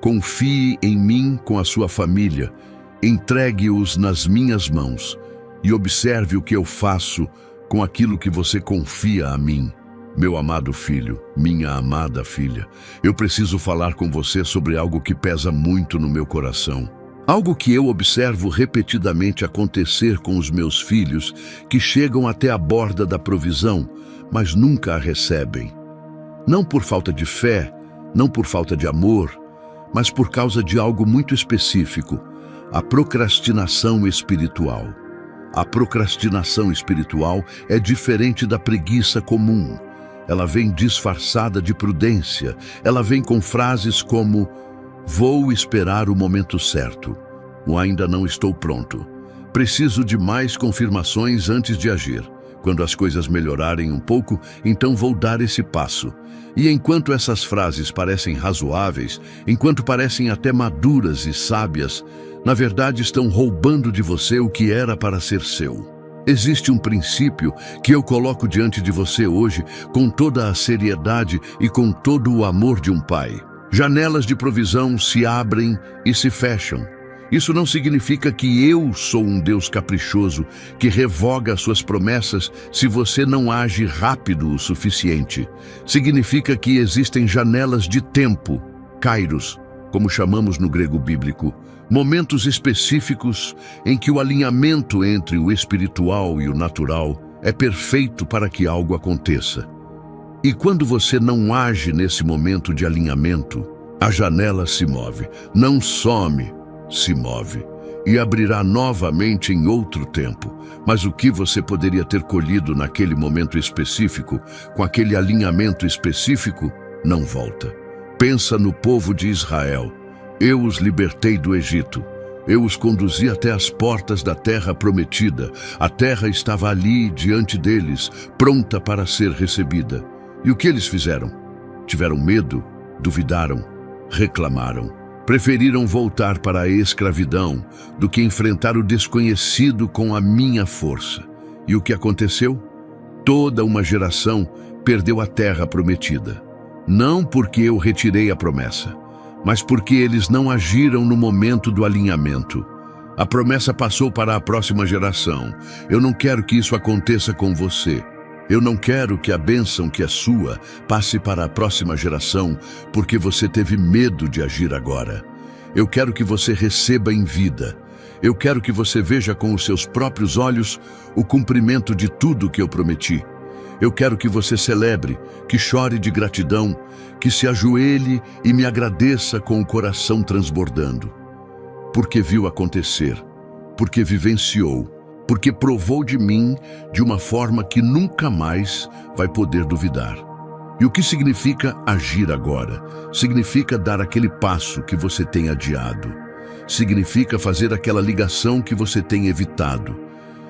Speaker 1: Confie em mim com a sua família. Entregue-os nas minhas mãos e observe o que eu faço com aquilo que você confia a mim. Meu amado filho, minha amada filha, eu preciso falar com você sobre algo que pesa muito no meu coração. Algo que eu observo repetidamente acontecer com os meus filhos, que chegam até a borda da provisão, mas nunca a recebem. Não por falta de fé, não por falta de amor, mas por causa de algo muito específico, a procrastinação espiritual. A procrastinação espiritual é diferente da preguiça comum. Ela vem disfarçada de prudência. Ela vem com frases como: vou esperar o momento certo. Ou ainda não estou pronto. Preciso de mais confirmações antes de agir. Quando as coisas melhorarem um pouco, então vou dar esse passo. E enquanto essas frases parecem razoáveis, enquanto parecem até maduras e sábias, na verdade estão roubando de você o que era para ser seu. Existe um princípio que eu coloco diante de você hoje com toda a seriedade e com todo o amor de um pai. Janelas de provisão se abrem e se fecham. Isso não significa que eu sou um Deus caprichoso que revoga suas promessas se você não age rápido o suficiente. Significa que existem janelas de tempo, kairos, como chamamos no grego bíblico, momentos específicos em que o alinhamento entre o espiritual e o natural é perfeito para que algo aconteça. E quando você não age nesse momento de alinhamento, a janela se move, não some, se move e abrirá novamente em outro tempo. Mas o que você poderia ter colhido naquele momento específico, com aquele alinhamento específico, não volta. Pensa no povo de Israel. Eu os libertei do Egito. Eu os conduzi até as portas da terra prometida. A terra estava ali diante deles, pronta para ser recebida. E o que eles fizeram? Tiveram medo, duvidaram, reclamaram. Preferiram voltar para a escravidão do que enfrentar o desconhecido com a minha força. E o que aconteceu? Toda uma geração perdeu a terra prometida. Não porque eu retirei a promessa, mas porque eles não agiram no momento do alinhamento. A promessa passou para a próxima geração. Eu não quero que isso aconteça com você. Eu não quero que a bênção que é sua passe para a próxima geração porque você teve medo de agir agora. Eu quero que você receba em vida. Eu quero que você veja com os seus próprios olhos o cumprimento de tudo que eu prometi. Eu quero que você celebre, que chore de gratidão, que se ajoelhe e me agradeça com o coração transbordando. Porque viu acontecer, porque vivenciou, porque provou de mim de uma forma que nunca mais vai poder duvidar. E o que significa agir agora? Significa dar aquele passo que você tem adiado. Significa fazer aquela ligação que você tem evitado.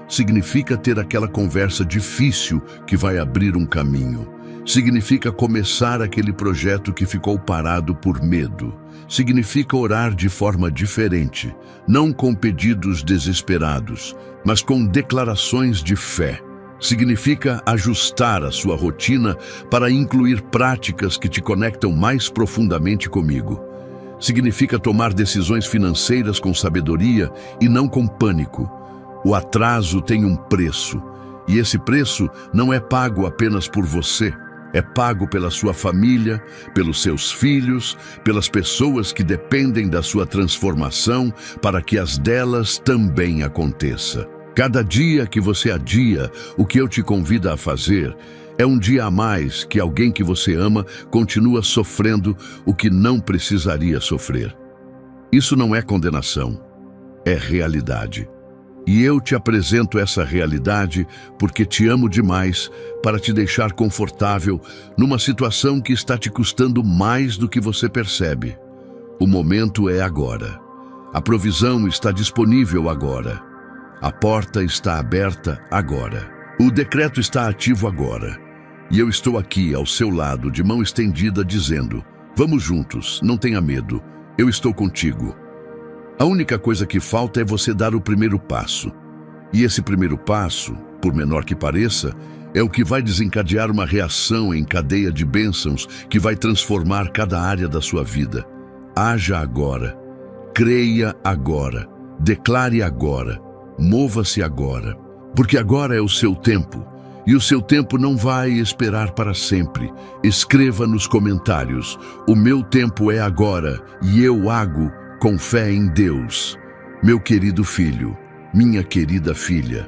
Speaker 1: Significa ter aquela conversa difícil que vai abrir um caminho. Significa começar aquele projeto que ficou parado por medo. Significa orar de forma diferente, não com pedidos desesperados, mas com declarações de fé. Significa ajustar a sua rotina para incluir práticas que te conectam mais profundamente comigo. Significa tomar decisões financeiras com sabedoria e não com pânico. O atraso tem um preço, e esse preço não é pago apenas por você. É pago pela sua família, pelos seus filhos, pelas pessoas que dependem da sua transformação para que as delas também aconteça. Cada dia que você adia o que eu te convido a fazer é um dia a mais que alguém que você ama continua sofrendo o que não precisaria sofrer. Isso não é condenação, é realidade. E eu te apresento essa realidade porque te amo demais para te deixar confortável numa situação que está te custando mais do que você percebe. O momento é agora. A provisão está disponível agora. A porta está aberta agora. O decreto está ativo agora. E eu estou aqui ao seu lado, de mão estendida, dizendo: vamos juntos, não tenha medo, eu estou contigo. A única coisa que falta é você dar o primeiro passo. E esse primeiro passo, por menor que pareça, é o que vai desencadear uma reação em cadeia de bênçãos que vai transformar cada área da sua vida. Haja agora, creia agora, declare agora, mova-se agora, porque agora é o seu tempo. E o seu tempo não vai esperar para sempre. Escreva nos comentários: o meu tempo é agora e eu hago com fé em Deus. Meu querido filho, minha querida filha,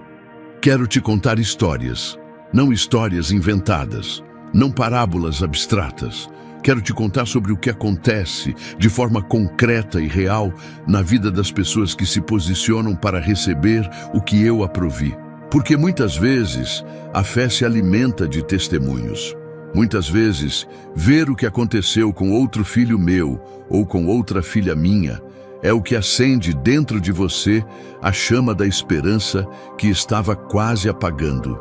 Speaker 1: quero te contar histórias, não histórias inventadas, não parábolas abstratas. Quero te contar sobre o que acontece de forma concreta e real na vida das pessoas que se posicionam para receber o que eu aprovi. Porque muitas vezes a fé se alimenta de testemunhos. Muitas vezes, ver o que aconteceu com outro filho meu ou com outra filha minha é o que acende dentro de você a chama da esperança que estava quase apagando.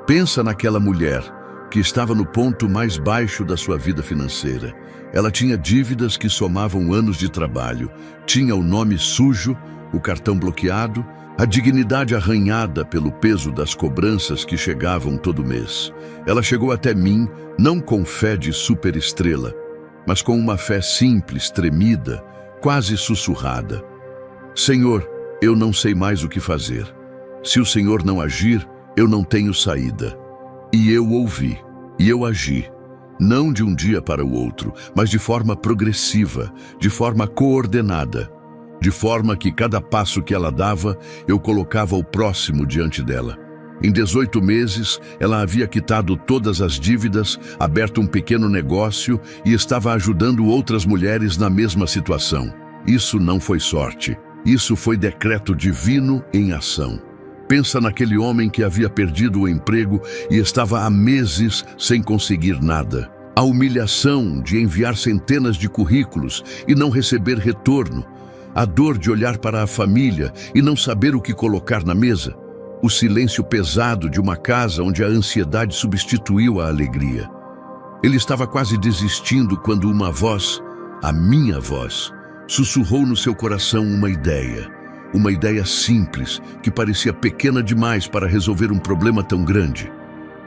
Speaker 1: Pensa naquela mulher que estava no ponto mais baixo da sua vida financeira. Ela tinha dívidas que somavam anos de trabalho, tinha o nome sujo, o cartão bloqueado, a dignidade arranhada pelo peso das cobranças que chegavam todo mês. Ela chegou até mim, não com fé de superestrela, mas com uma fé simples, tremida, quase sussurrada. Senhor, eu não sei mais o que fazer. Se o Senhor não agir, eu não tenho saída. E eu ouvi, e eu agi. Não de um dia para o outro, mas de forma progressiva, de forma coordenada. De forma que cada passo que ela dava, eu colocava o próximo diante dela. Em 18 meses, ela havia quitado todas as dívidas, aberto um pequeno negócio e estava ajudando outras mulheres na mesma situação. Isso não foi sorte. Isso foi decreto divino em ação. Pensa naquele homem que havia perdido o emprego e estava há meses sem conseguir nada. A humilhação de enviar centenas de currículos e não receber retorno. A dor de olhar para a família e não saber o que colocar na mesa. O silêncio pesado de uma casa onde a ansiedade substituiu a alegria. Ele estava quase desistindo quando uma voz, a minha voz, sussurrou no seu coração uma ideia simples que parecia pequena demais para resolver um problema tão grande.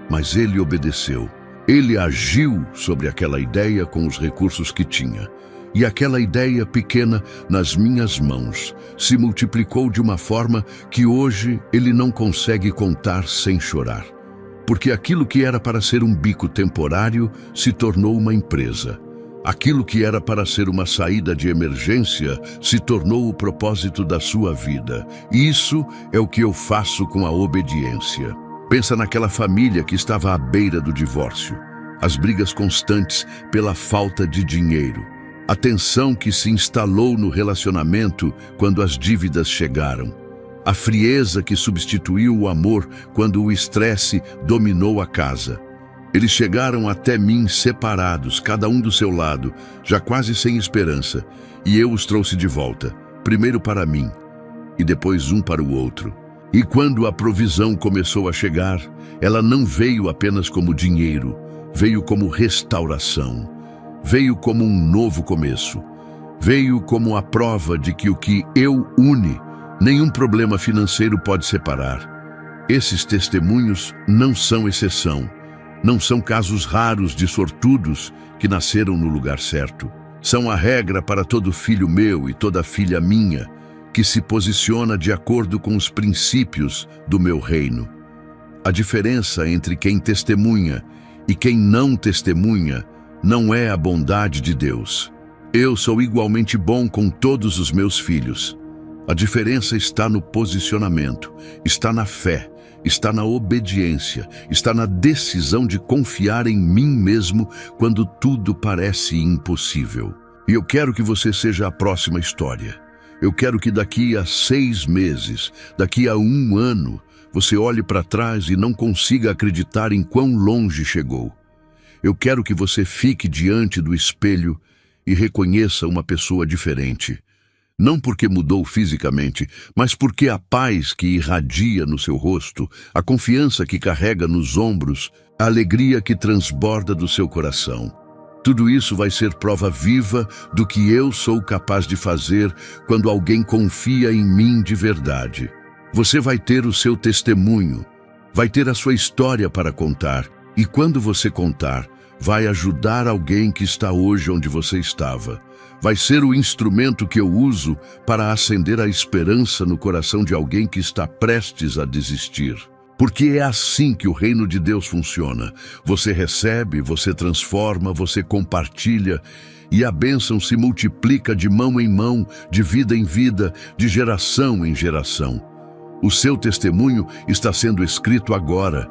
Speaker 1: Mas ele obedeceu. Ele agiu sobre aquela ideia com os recursos que tinha. E aquela ideia pequena nas minhas mãos se multiplicou de uma forma que hoje ele não consegue contar sem chorar. Porque aquilo que era para ser um bico temporário se tornou uma empresa. Aquilo que era para ser uma saída de emergência se tornou o propósito da sua vida. E isso é o que eu faço com a obediência. Pensa naquela família que estava à beira do divórcio. As brigas constantes pela falta de dinheiro. A tensão que se instalou no relacionamento quando as dívidas chegaram. A frieza que substituiu o amor quando o estresse dominou a casa. Eles chegaram até mim separados, cada um do seu lado, já quase sem esperança, e eu os trouxe de volta, primeiro para mim, e depois um para o outro. E quando a provisão começou a chegar, ela não veio apenas como dinheiro, veio como restauração, veio como um novo começo, veio como a prova de que o que eu une, nenhum problema financeiro pode separar. Esses testemunhos não são exceção, não são casos raros de sortudos que nasceram no lugar certo. São a regra para todo filho meu e toda filha minha, que se posiciona de acordo com os princípios do meu reino. A diferença entre quem testemunha e quem não testemunha não é a bondade de Deus. Eu sou igualmente bom com todos os meus filhos. A diferença está no posicionamento, está na fé, está na obediência, está na decisão de confiar em mim mesmo quando tudo parece impossível. E eu quero que você seja a próxima história. Eu quero que daqui a 6 meses, daqui a 1 ano, você olhe para trás e não consiga acreditar em quão longe chegou. Eu quero que você fique diante do espelho e reconheça uma pessoa diferente. Não porque mudou fisicamente, mas porque a paz que irradia no seu rosto, a confiança que carrega nos ombros, a alegria que transborda do seu coração. Tudo isso vai ser prova viva do que eu sou capaz de fazer quando alguém confia em mim de verdade. Você vai ter o seu testemunho, vai ter a sua história para contar, e quando você contar, vai ajudar alguém que está hoje onde você estava. Vai ser o instrumento que eu uso para acender a esperança no coração de alguém que está prestes a desistir. Porque é assim que o reino de Deus funciona. Você recebe, você transforma, você compartilha, e a bênção se multiplica de mão em mão, de vida em vida, de geração em geração. O seu testemunho está sendo escrito agora.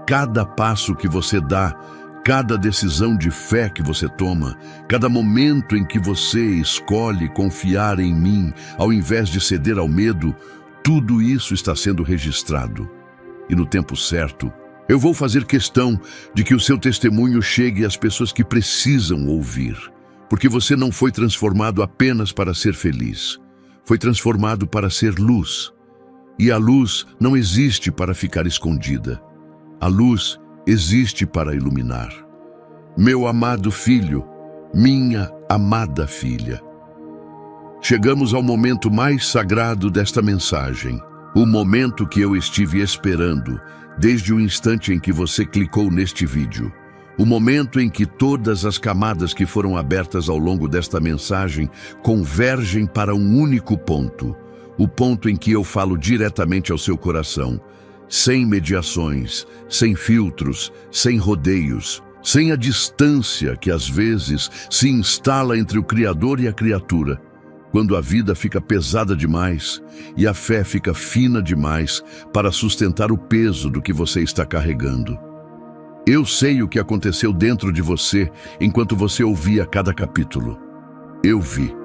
Speaker 1: Cada passo que você dá, cada decisão de fé que você toma, cada momento em que você escolhe confiar em mim, ao invés de ceder ao medo, tudo isso está sendo registrado. E no tempo certo, eu vou fazer questão de que o seu testemunho chegue às pessoas que precisam ouvir. Porque você não foi transformado apenas para ser feliz. Foi transformado para ser luz. E a luz não existe para ficar escondida. A luz existe para iluminar. Meu amado filho, minha amada filha. Chegamos ao momento mais sagrado desta mensagem. O momento que eu estive esperando, desde o instante em que você clicou neste vídeo. O momento em que todas as camadas que foram abertas ao longo desta mensagem convergem para um único ponto. O ponto em que eu falo diretamente ao seu coração. Sem mediações, sem filtros, sem rodeios, sem a distância que às vezes se instala entre o Criador e a criatura. Quando a vida fica pesada demais e a fé fica fina demais para sustentar o peso do que você está carregando. Eu sei o que aconteceu dentro de você enquanto você ouvia cada capítulo. Eu vi.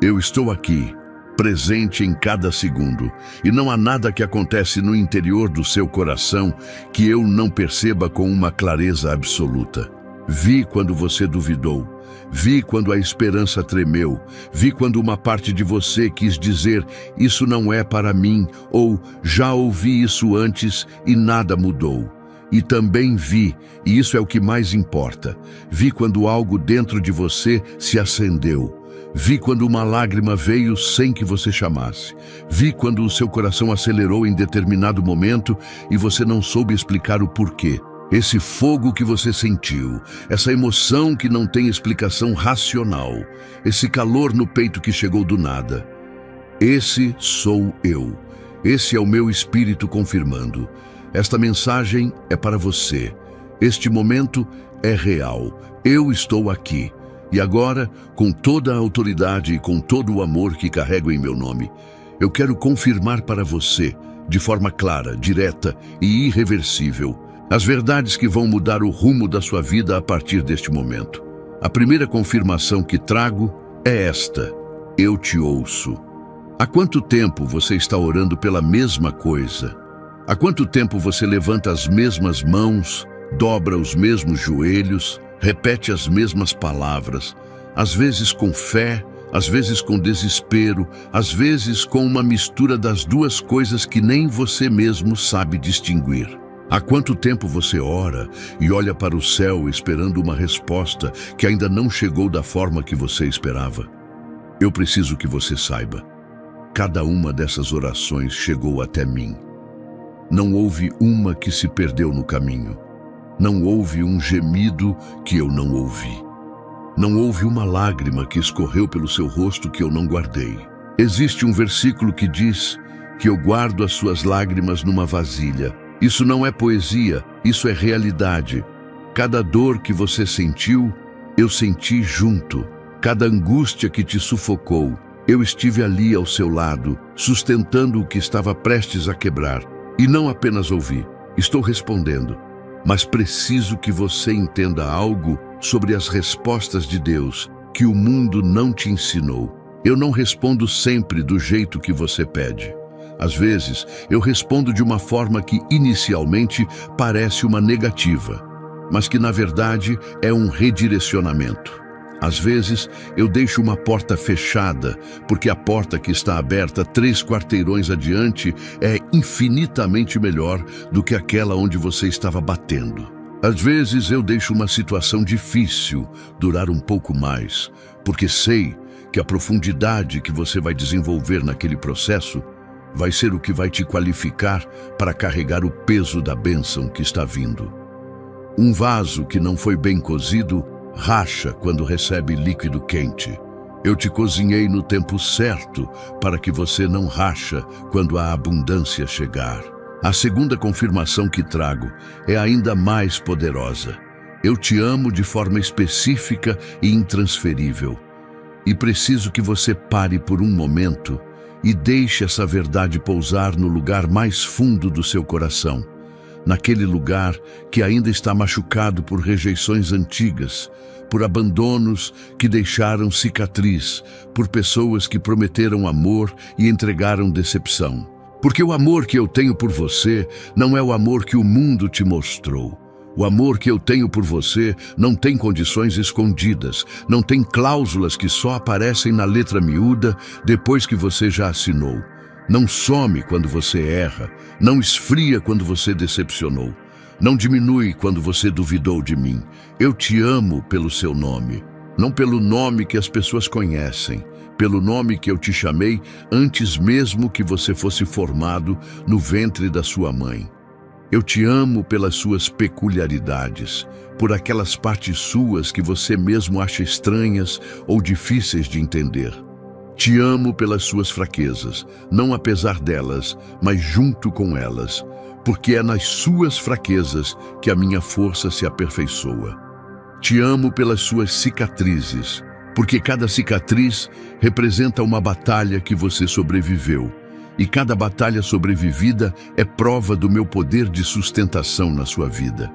Speaker 1: Eu estou aqui, presente em cada segundo, e não há nada que acontece no interior do seu coração que eu não perceba com uma clareza absoluta. Vi quando você duvidou. Vi quando a esperança tremeu, vi quando uma parte de você quis dizer, isso não é para mim, ou já ouvi isso antes e nada mudou. E também vi, e isso é o que mais importa, vi quando algo dentro de você se acendeu. Vi quando uma lágrima veio sem que você chamasse. Vi quando o seu coração acelerou em determinado momento e você não soube explicar o porquê. Esse fogo que você sentiu, essa emoção que não tem explicação racional, esse calor no peito que chegou do nada. Esse sou eu. Esse é o meu espírito confirmando. Esta mensagem é para você. Este momento é real. Eu estou aqui. E agora, com toda a autoridade e com todo o amor que carrego em meu nome, eu quero confirmar para você, de forma clara, direta e irreversível, as verdades que vão mudar o rumo da sua vida a partir deste momento. A primeira confirmação que trago é esta: eu te ouço. Há quanto tempo você está orando pela mesma coisa? Há quanto tempo você levanta as mesmas mãos, dobra os mesmos joelhos, repete as mesmas palavras, às vezes com fé, às vezes com desespero, às vezes com uma mistura das duas coisas que nem você mesmo sabe distinguir? Há quanto tempo você ora e olha para o céu esperando uma resposta que ainda não chegou da forma que você esperava? Eu preciso que você saiba: cada uma dessas orações chegou até mim. Não houve uma que se perdeu no caminho. Não houve um gemido que eu não ouvi. Não houve uma lágrima que escorreu pelo seu rosto que eu não guardei. Existe um versículo que diz que eu guardo as suas lágrimas numa vasilha. Isso não é poesia, isso é realidade. Cada dor que você sentiu, eu senti junto. Cada angústia que te sufocou, eu estive ali ao seu lado, sustentando o que estava prestes a quebrar. E não apenas ouvi, estou respondendo. Mas preciso que você entenda algo sobre as respostas de Deus que o mundo não te ensinou. Eu não respondo sempre do jeito que você pede. Às vezes, eu respondo de uma forma que inicialmente parece uma negativa, mas que na verdade é um redirecionamento. Às vezes, eu deixo uma porta fechada, porque a porta que está aberta 3 quarteirões adiante é infinitamente melhor do que aquela onde você estava batendo. Às vezes, eu deixo uma situação difícil durar um pouco mais, porque sei que a profundidade que você vai desenvolver naquele processo vai ser o que vai te qualificar para carregar o peso da bênção que está vindo. Um vaso que não foi bem cozido racha quando recebe líquido quente. Eu te cozinhei no tempo certo para que você não racha quando a abundância chegar. A segunda confirmação que trago é ainda mais poderosa. Eu te amo de forma específica e intransferível. E preciso que você pare por um momento e deixe essa verdade pousar no lugar mais fundo do seu coração. Naquele lugar que ainda está machucado por rejeições antigas, por abandonos que deixaram cicatriz, por pessoas que prometeram amor e entregaram decepção. Porque o amor que eu tenho por você não é o amor que o mundo te mostrou. O amor que eu tenho por você não tem condições escondidas, não tem cláusulas que só aparecem na letra miúda depois que você já assinou. Não some quando você erra, não esfria quando você decepcionou, não diminui quando você duvidou de mim. Eu te amo pelo seu nome, não pelo nome que as pessoas conhecem, pelo nome que eu te chamei antes mesmo que você fosse formado no ventre da sua mãe. Eu te amo pelas suas peculiaridades, por aquelas partes suas que você mesmo acha estranhas ou difíceis de entender. Te amo pelas suas fraquezas, não apesar delas, mas junto com elas, porque é nas suas fraquezas que a minha força se aperfeiçoa. Te amo pelas suas cicatrizes, porque cada cicatriz representa uma batalha que você sobreviveu, e cada batalha sobrevivida é prova do meu poder de sustentação na sua vida.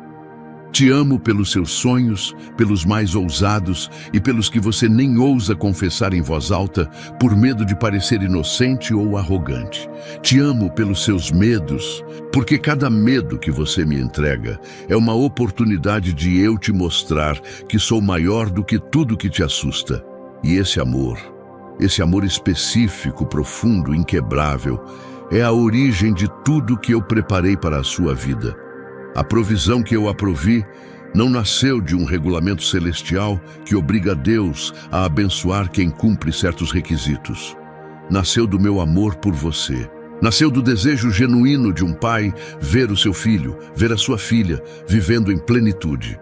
Speaker 1: Te amo pelos seus sonhos, pelos mais ousados e pelos que você nem ousa confessar em voz alta por medo de parecer inocente ou arrogante. Te amo pelos seus medos, porque cada medo que você me entrega é uma oportunidade de eu te mostrar que sou maior do que tudo que te assusta. E esse amor específico, profundo, inquebrável, é a origem de tudo que eu preparei para a sua vida. A provisão que eu aprovi não nasceu de um regulamento celestial que obriga Deus a abençoar quem cumpre certos requisitos. Nasceu do meu amor por você. Nasceu do desejo genuíno de um pai ver o seu filho, ver a sua filha, vivendo em plenitude,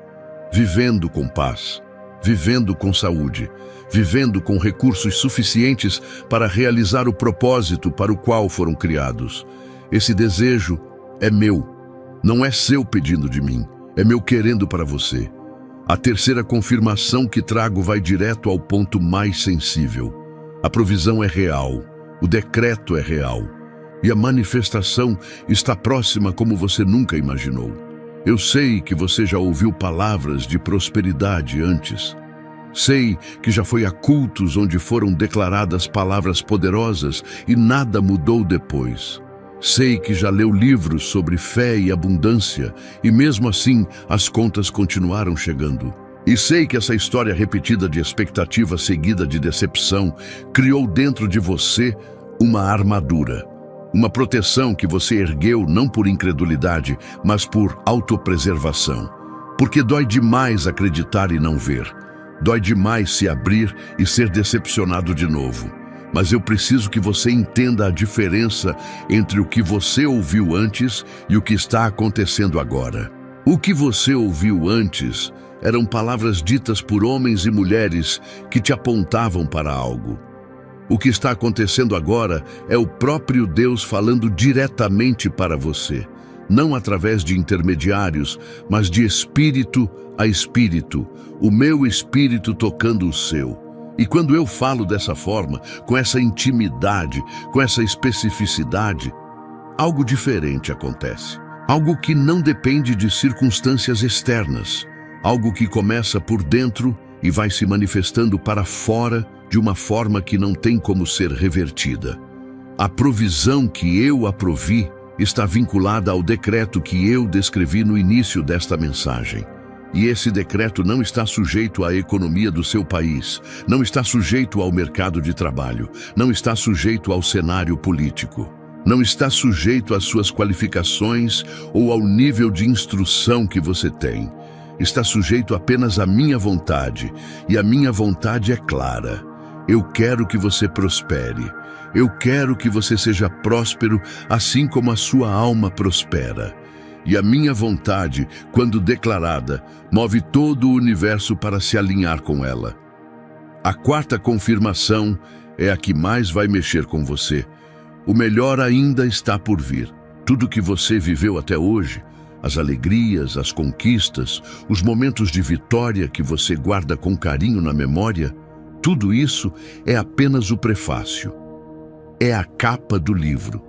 Speaker 1: vivendo com paz, vivendo com saúde, vivendo com recursos suficientes para realizar o propósito para o qual foram criados. Esse desejo é meu. Não é seu pedindo de mim, é meu querendo para você. A terceira confirmação que trago vai direto ao ponto mais sensível. A provisão é real, o decreto é real. e a manifestação está próxima como você nunca imaginou. Eu sei que você já ouviu palavras de prosperidade antes. Sei que já foi a cultos onde foram declaradas palavras poderosas e nada mudou depois. Sei que já leu livros sobre fé e abundância e mesmo assim as contas continuaram chegando. E sei que essa história repetida de expectativa seguida de decepção criou dentro de você uma armadura. Uma proteção que você ergueu não por incredulidade, mas por autopreservação. Porque dói demais acreditar e não ver. Dói demais se abrir e ser decepcionado de novo. Mas eu preciso que você entenda a diferença entre o que você ouviu antes e o que está acontecendo agora. O que você ouviu antes eram palavras ditas por homens e mulheres que te apontavam para algo. O que está acontecendo agora é o próprio Deus falando diretamente para você, não através de intermediários, mas de espírito a espírito, o meu espírito tocando o seu. E quando eu falo dessa forma, com essa intimidade, com essa especificidade, algo diferente acontece. Algo que não depende de circunstâncias externas, algo que começa por dentro e vai se manifestando para fora de uma forma que não tem como ser revertida. A provisão que eu aprovi está vinculada ao decreto que eu descrevi no início desta mensagem. E esse decreto não está sujeito à economia do seu país, não está sujeito ao mercado de trabalho, não está sujeito ao cenário político, não está sujeito às suas qualificações ou ao nível de instrução que você tem. Está sujeito apenas à minha vontade, e a minha vontade é clara. Eu quero que você prospere. Eu quero que você seja próspero, assim como a sua alma prospera. E a minha vontade, quando declarada, move todo o universo para se alinhar com ela. A quarta confirmação é a que mais vai mexer com você. O melhor ainda está por vir. Tudo que você viveu até hoje, as alegrias, as conquistas, os momentos de vitória que você guarda com carinho na memória, tudo isso é apenas o prefácio. É a capa do livro.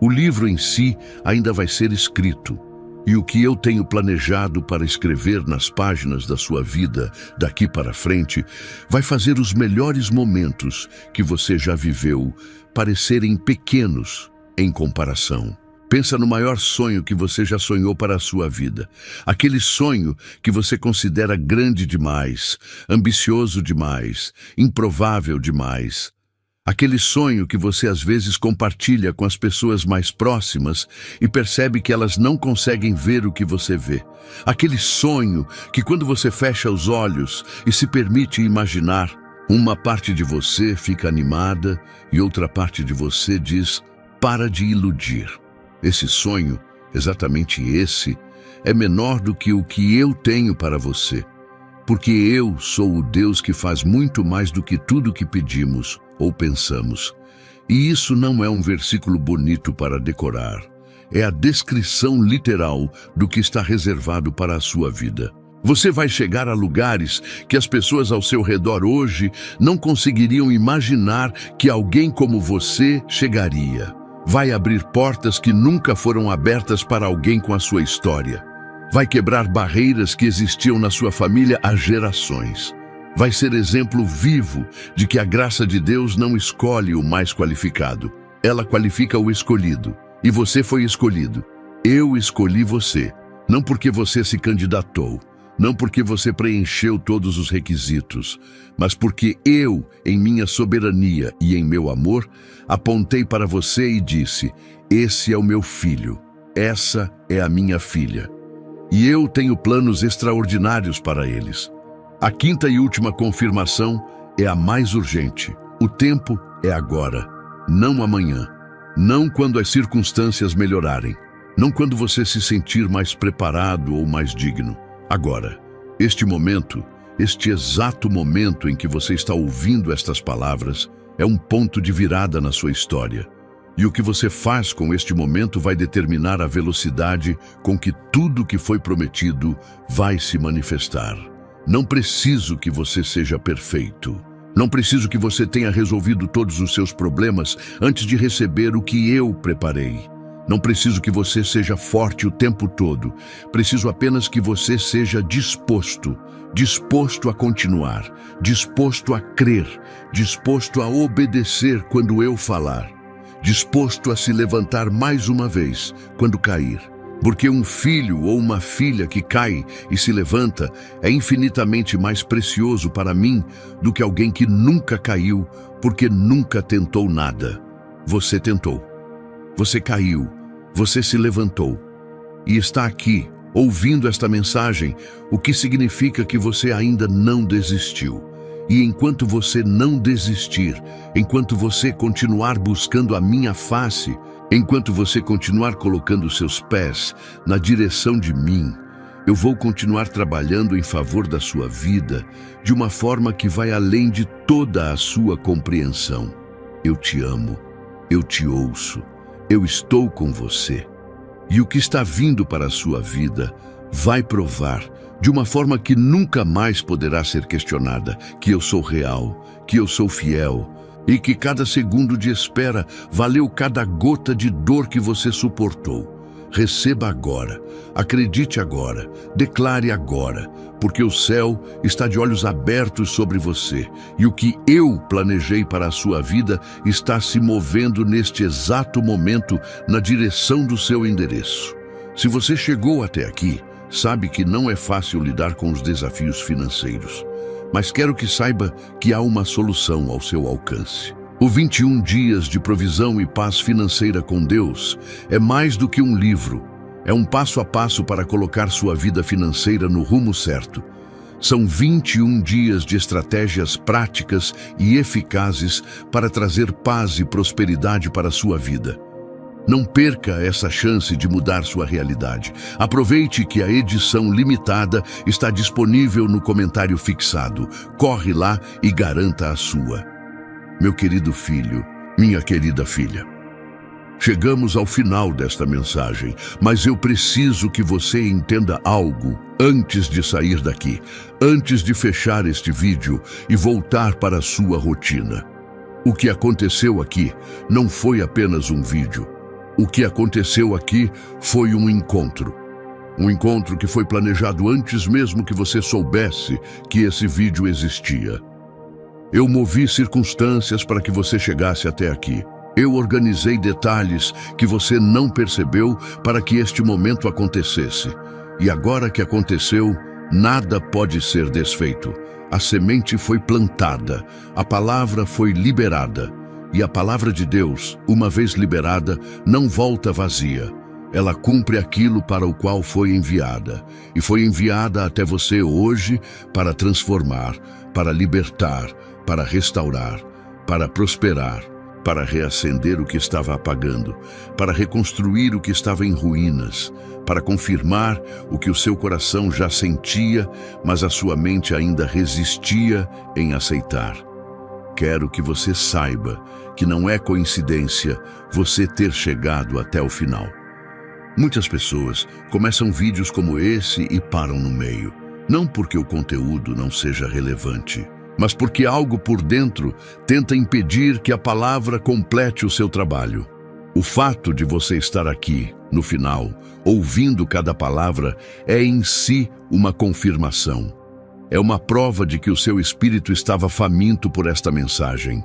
Speaker 1: O livro em si ainda vai ser escrito. E o que eu tenho planejado para escrever nas páginas da sua vida daqui para frente vai fazer os melhores momentos que você já viveu parecerem pequenos em comparação. Pensa no maior sonho que você já sonhou para a sua vida. Aquele sonho que você considera grande demais, ambicioso demais, improvável demais. Aquele sonho que você às vezes compartilha com as pessoas mais próximas e percebe que elas não conseguem ver o que você vê. Aquele sonho que quando você fecha os olhos e se permite imaginar, uma parte de você fica animada e outra parte de você diz, para de iludir. Esse sonho, exatamente esse, é menor do que o que eu tenho para você. Porque eu sou o Deus que faz muito mais do que tudo que pedimos ou pensamos. E isso não é um versículo bonito para decorar. É a descrição literal do que está reservado para a sua vida. Você vai chegar a lugares que as pessoas ao seu redor hoje não conseguiriam imaginar que alguém como você chegaria. Vai abrir portas que nunca foram abertas para alguém com a sua história. Vai quebrar barreiras que existiam na sua família há gerações. Vai ser exemplo vivo de que a graça de Deus não escolhe o mais qualificado. Ela qualifica o escolhido. E você foi escolhido. Eu escolhi você. Não porque você se candidatou. Não porque você preencheu todos os requisitos, mas porque eu, em minha soberania e em meu amor, apontei para você e disse, esse é o meu filho, essa é a minha filha. E eu tenho planos extraordinários para eles. A quinta e última confirmação é a mais urgente. O tempo é agora, não amanhã. Não quando as circunstâncias melhorarem. Não quando você se sentir mais preparado ou mais digno. Agora, este momento, este exato momento em que você está ouvindo estas palavras, é um ponto de virada na sua história. E o que você faz com este momento vai determinar a velocidade com que tudo que foi prometido vai se manifestar. Não preciso que você seja perfeito. Não preciso que você tenha resolvido todos os seus problemas antes de receber o que eu preparei. Não preciso que você seja forte o tempo todo. Preciso apenas que você seja disposto a continuar, disposto a crer, disposto a obedecer quando eu falar, disposto a se levantar mais uma vez quando cair. Porque um filho ou uma filha que cai e se levanta é infinitamente mais precioso para mim do que alguém que nunca caiu porque nunca tentou nada. Você tentou. Você caiu. Você se levantou. E está aqui, ouvindo esta mensagem, o que significa que você ainda não desistiu. E enquanto você não desistir, enquanto você continuar buscando a minha face, enquanto você continuar colocando seus pés na direção de mim, eu vou continuar trabalhando em favor da sua vida de uma forma que vai além de toda a sua compreensão. Eu te amo, eu te ouço, eu estou com você. E o que está vindo para a sua vida vai provar, de uma forma que nunca mais poderá ser questionada, que eu sou real, que eu sou fiel, e que cada segundo de espera valeu cada gota de dor que você suportou. Receba agora, acredite agora, declare agora, porque o céu está de olhos abertos sobre você, e o que eu planejei para a sua vida está se movendo neste exato momento na direção do seu endereço. Se você chegou até aqui, sabe que não é fácil lidar com os desafios financeiros, mas quero que saiba que há uma solução ao seu alcance. O 21 dias de provisão e paz financeira com Deus é mais do que um livro. É um passo a passo para colocar sua vida financeira no rumo certo. São 21 dias de estratégias práticas e eficazes para trazer paz e prosperidade para a sua vida. Não perca essa chance de mudar sua realidade. Aproveite que a edição limitada está disponível no comentário fixado. Corre lá e garanta a sua. Meu querido filho, minha querida filha, chegamos ao final desta mensagem, mas eu preciso que você entenda algo antes de sair daqui, antes de fechar este vídeo e voltar para a sua rotina. O que aconteceu aqui não foi apenas um vídeo. O que aconteceu aqui foi um encontro. Um encontro que foi planejado antes mesmo que você soubesse que esse vídeo existia. Eu movi circunstâncias para que você chegasse até aqui. Eu organizei detalhes que você não percebeu para que este momento acontecesse. E agora que aconteceu, nada pode ser desfeito. A semente foi plantada, a palavra foi liberada. E a palavra de Deus, uma vez liberada, não volta vazia. Ela cumpre aquilo para o qual foi enviada. E foi enviada até você hoje para transformar, para libertar, para restaurar, para prosperar, para reacender o que estava apagando, para reconstruir o que estava em ruínas, para confirmar o que o seu coração já sentia, mas a sua mente ainda resistia em aceitar. Quero que você saiba que não é coincidência você ter chegado até o final. Muitas pessoas começam vídeos como esse e param no meio. Não porque o conteúdo não seja relevante, mas porque algo por dentro tenta impedir que a palavra complete o seu trabalho. O fato de você estar aqui, no final, ouvindo cada palavra, é em si uma confirmação. É uma prova de que o seu espírito estava faminto por esta mensagem.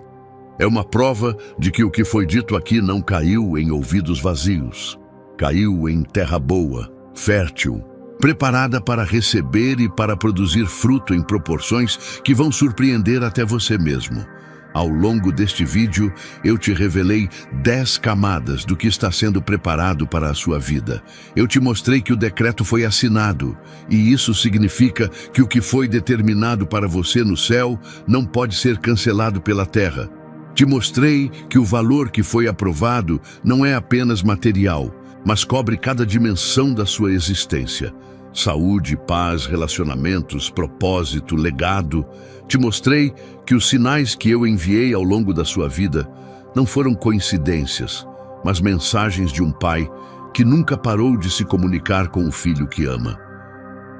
Speaker 1: É uma prova de que o que foi dito aqui não caiu em ouvidos vazios. Caiu em terra boa, fértil, preparada para receber e para produzir fruto em proporções que vão surpreender até você mesmo. Ao longo deste vídeo, eu te revelei 10 camadas do que está sendo preparado para a sua vida. Eu te mostrei que o decreto foi assinado, e isso significa que o que foi determinado para você no céu não pode ser cancelado pela terra. Te mostrei que o valor que foi aprovado não é apenas material, mas cobre cada dimensão da sua existência. Saúde, paz, relacionamentos, propósito, legado. Te mostrei que os sinais que eu enviei ao longo da sua vida não foram coincidências, mas mensagens de um pai que nunca parou de se comunicar com o filho que ama.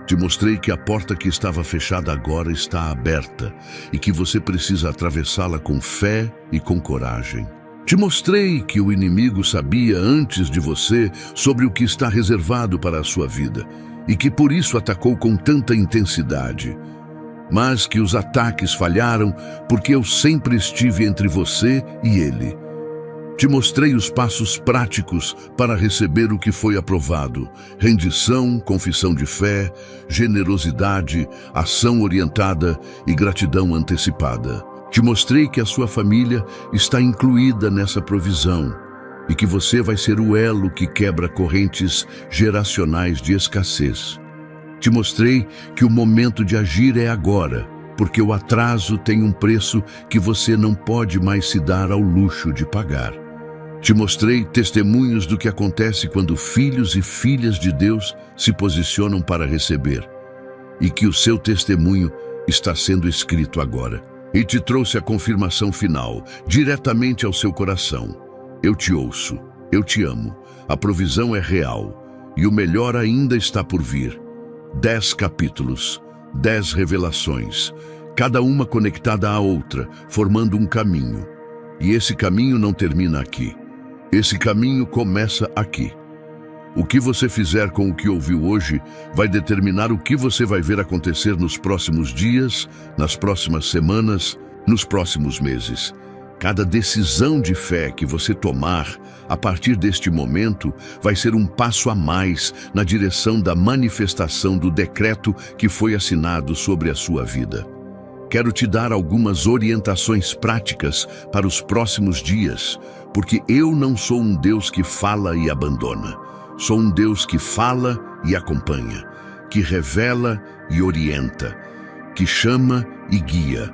Speaker 1: Te mostrei que a porta que estava fechada agora está aberta e que você precisa atravessá-la com fé e com coragem. Te mostrei que o inimigo sabia antes de você sobre o que está reservado para a sua vida e que por isso atacou com tanta intensidade. Mas que os ataques falharam porque eu sempre estive entre você e ele. Te mostrei os passos práticos para receber o que foi aprovado: rendição, confissão de fé, generosidade, ação orientada e gratidão antecipada. Te mostrei que a sua família está incluída nessa provisão e que você vai ser o elo que quebra correntes geracionais de escassez. Te mostrei que o momento de agir é agora, porque o atraso tem um preço que você não pode mais se dar ao luxo de pagar. Te mostrei testemunhos do que acontece quando filhos e filhas de Deus se posicionam para receber, e que o seu testemunho está sendo escrito agora. E te trouxe a confirmação final, diretamente ao seu coração. Eu te ouço, eu te amo, a provisão é real, e o melhor ainda está por vir. 10 capítulos, 10 revelações, cada uma conectada à outra, formando um caminho. E esse caminho não termina aqui. Esse caminho começa aqui. O que você fizer com o que ouviu hoje vai determinar o que você vai ver acontecer nos próximos dias, nas próximas semanas, nos próximos meses. Cada decisão de fé que você tomar a partir deste momento vai ser um passo a mais na direção da manifestação do decreto que foi assinado sobre a sua vida. Quero te dar algumas orientações práticas para os próximos dias, porque eu não sou um Deus que fala e abandona. Sou um Deus que fala e acompanha, que revela e orienta, que chama e guia.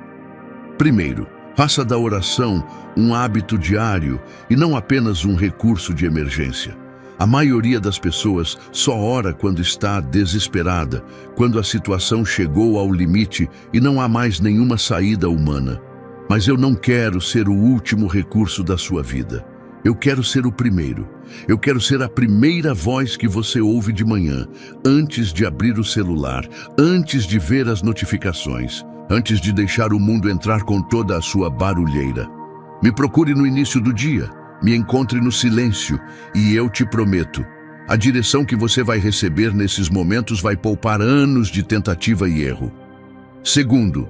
Speaker 1: Primeiro, faça da oração um hábito diário e não apenas um recurso de emergência. A maioria das pessoas só ora quando está desesperada, quando a situação chegou ao limite e não há mais nenhuma saída humana. Mas eu não quero ser o último recurso da sua vida. Eu quero ser o primeiro. Eu quero ser a primeira voz que você ouve de manhã, antes de abrir o celular, antes de ver as notificações, antes de deixar o mundo entrar com toda a sua barulheira. Me procure no início do dia, me encontre no silêncio e eu te prometo, a direção que você vai receber nesses momentos vai poupar anos de tentativa e erro. Segundo,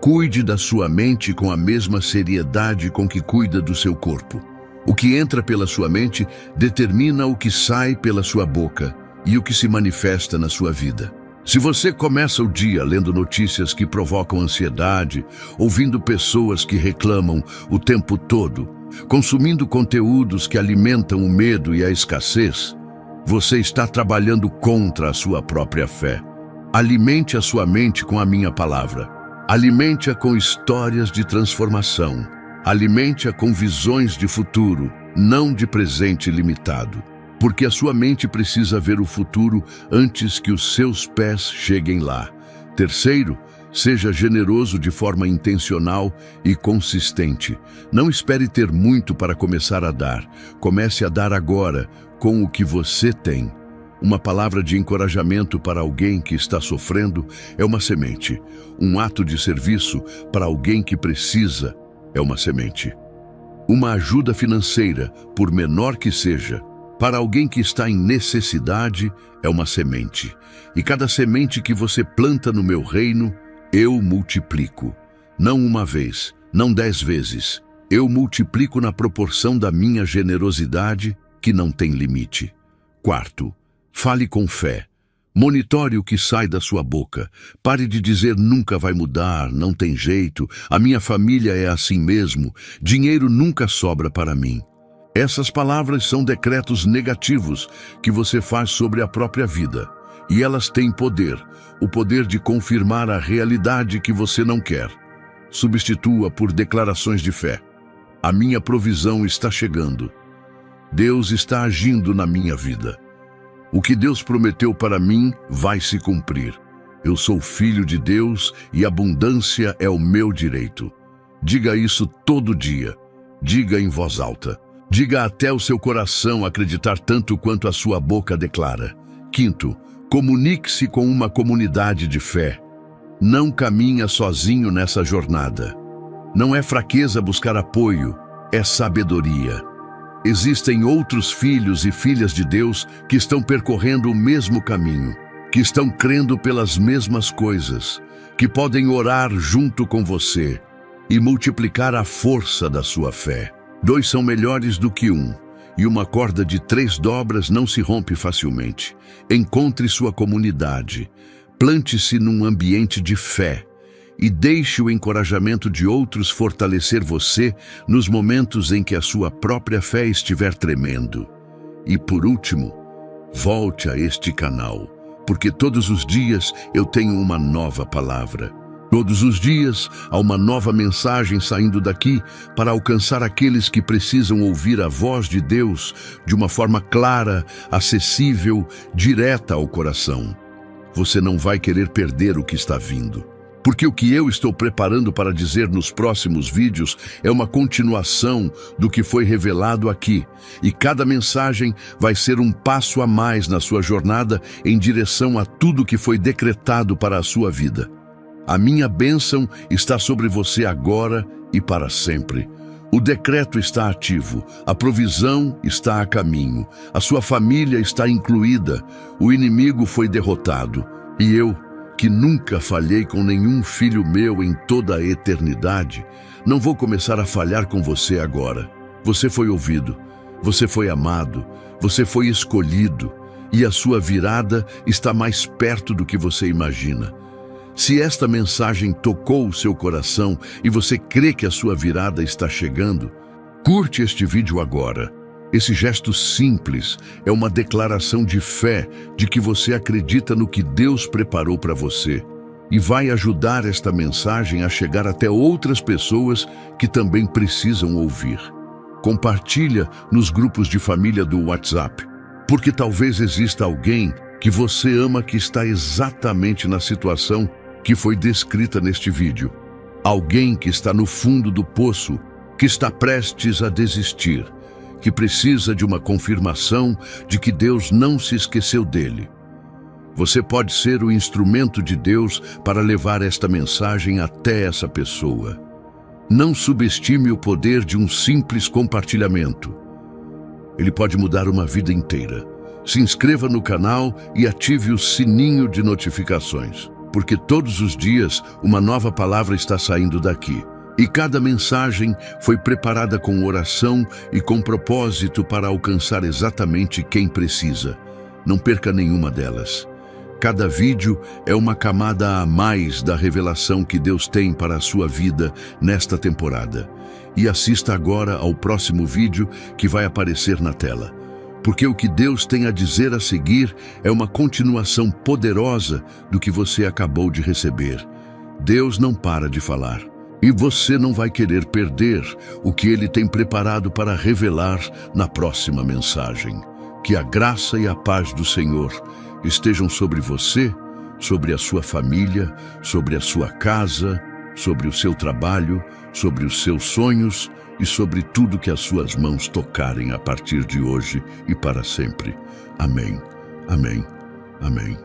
Speaker 1: cuide da sua mente com a mesma seriedade com que cuida do seu corpo. O que entra pela sua mente determina o que sai pela sua boca e o que se manifesta na sua vida. Se você começa o dia lendo notícias que provocam ansiedade, ouvindo pessoas que reclamam o tempo todo, consumindo conteúdos que alimentam o medo e a escassez, você está trabalhando contra a sua própria fé. Alimente a sua mente com a minha palavra. Alimente-a com histórias de transformação. Alimente-a com visões de futuro, não de presente limitado. Porque a sua mente precisa ver o futuro antes que os seus pés cheguem lá. Terceiro, seja generoso de forma intencional e consistente. Não espere ter muito para começar a dar. Comece a dar agora, com o que você tem. Uma palavra de encorajamento para alguém que está sofrendo é uma semente. Um ato de serviço para alguém que precisa é uma semente. Uma ajuda financeira, por menor que seja, para alguém que está em necessidade, é uma semente. E cada semente que você planta no meu reino, eu multiplico. Não uma vez, não 10 vezes. Eu multiplico na proporção da minha generosidade, que não tem limite. Quarto, fale com fé. Monitore o que sai da sua boca. Pare de dizer nunca vai mudar, não tem jeito, a minha família é assim mesmo, dinheiro nunca sobra para mim. Essas palavras são decretos negativos que você faz sobre a própria vida. E elas têm poder, o poder de confirmar a realidade que você não quer. Substitua por declarações de fé. A minha provisão está chegando. Deus está agindo na minha vida. O que Deus prometeu para mim vai se cumprir. Eu sou filho de Deus e abundância é o meu direito. Diga isso todo dia. Diga em voz alta. Diga até o seu coração acreditar tanto quanto a sua boca declara. Quinto, Comunique-se com uma comunidade de fé. Não caminha sozinho nessa jornada. Não é fraqueza buscar apoio, é sabedoria. Existem outros filhos e filhas de Deus que estão percorrendo o mesmo caminho, que estão crendo pelas mesmas coisas, que podem orar junto com você e multiplicar a força da sua fé. 2 são melhores do que 1, e uma corda de 3 dobras não se rompe facilmente. Encontre sua comunidade, plante-se num ambiente de fé e deixe o encorajamento de outros fortalecer você nos momentos em que a sua própria fé estiver tremendo. E por último, volte a este canal, porque todos os dias eu tenho uma nova palavra. Todos os dias há uma nova mensagem saindo daqui para alcançar aqueles que precisam ouvir a voz de Deus de uma forma clara, acessível, direta ao coração. Você não vai querer perder o que está vindo, porque o que eu estou preparando para dizer nos próximos vídeos é uma continuação do que foi revelado aqui, e cada mensagem vai ser um passo a mais na sua jornada em direção a tudo que foi decretado para a sua vida. A minha bênção está sobre você agora e para sempre. O decreto está ativo, a provisão está a caminho, a sua família está incluída, o inimigo foi derrotado. E eu, que nunca falhei com nenhum filho meu em toda a eternidade, não vou começar a falhar com você agora. Você foi ouvido, você foi amado, você foi escolhido, e a sua virada está mais perto do que você imagina. Se esta mensagem tocou o seu coração e você crê que a sua virada está chegando, curte este vídeo agora. Esse gesto simples é uma declaração de fé de que você acredita no que Deus preparou para você e vai ajudar esta mensagem a chegar até outras pessoas que também precisam ouvir. Compartilha nos grupos de família do WhatsApp, porque talvez exista alguém que você ama que está exatamente na situação que foi descrita neste vídeo. Alguém que está no fundo do poço, que está prestes a desistir, que precisa de uma confirmação de que Deus não se esqueceu dele. Você pode ser o instrumento de Deus para levar esta mensagem até essa pessoa. Não subestime o poder de um simples compartilhamento. Ele pode mudar uma vida inteira. Se inscreva no canal e ative o sininho de notificações, porque todos os dias uma nova palavra está saindo daqui. E cada mensagem foi preparada com oração e com propósito para alcançar exatamente quem precisa. Não perca nenhuma delas. Cada vídeo é uma camada a mais da revelação que Deus tem para a sua vida nesta temporada. E assista agora ao próximo vídeo que vai aparecer na tela, porque o que Deus tem a dizer a seguir é uma continuação poderosa do que você acabou de receber. Deus não para de falar, e você não vai querer perder o que Ele tem preparado para revelar na próxima mensagem. Que a graça e a paz do Senhor estejam sobre você, sobre a sua família, sobre a sua casa, sobre o seu trabalho, sobre os seus sonhos e sobre tudo que as suas mãos tocarem a partir de hoje e para sempre. Amém, amém, amém.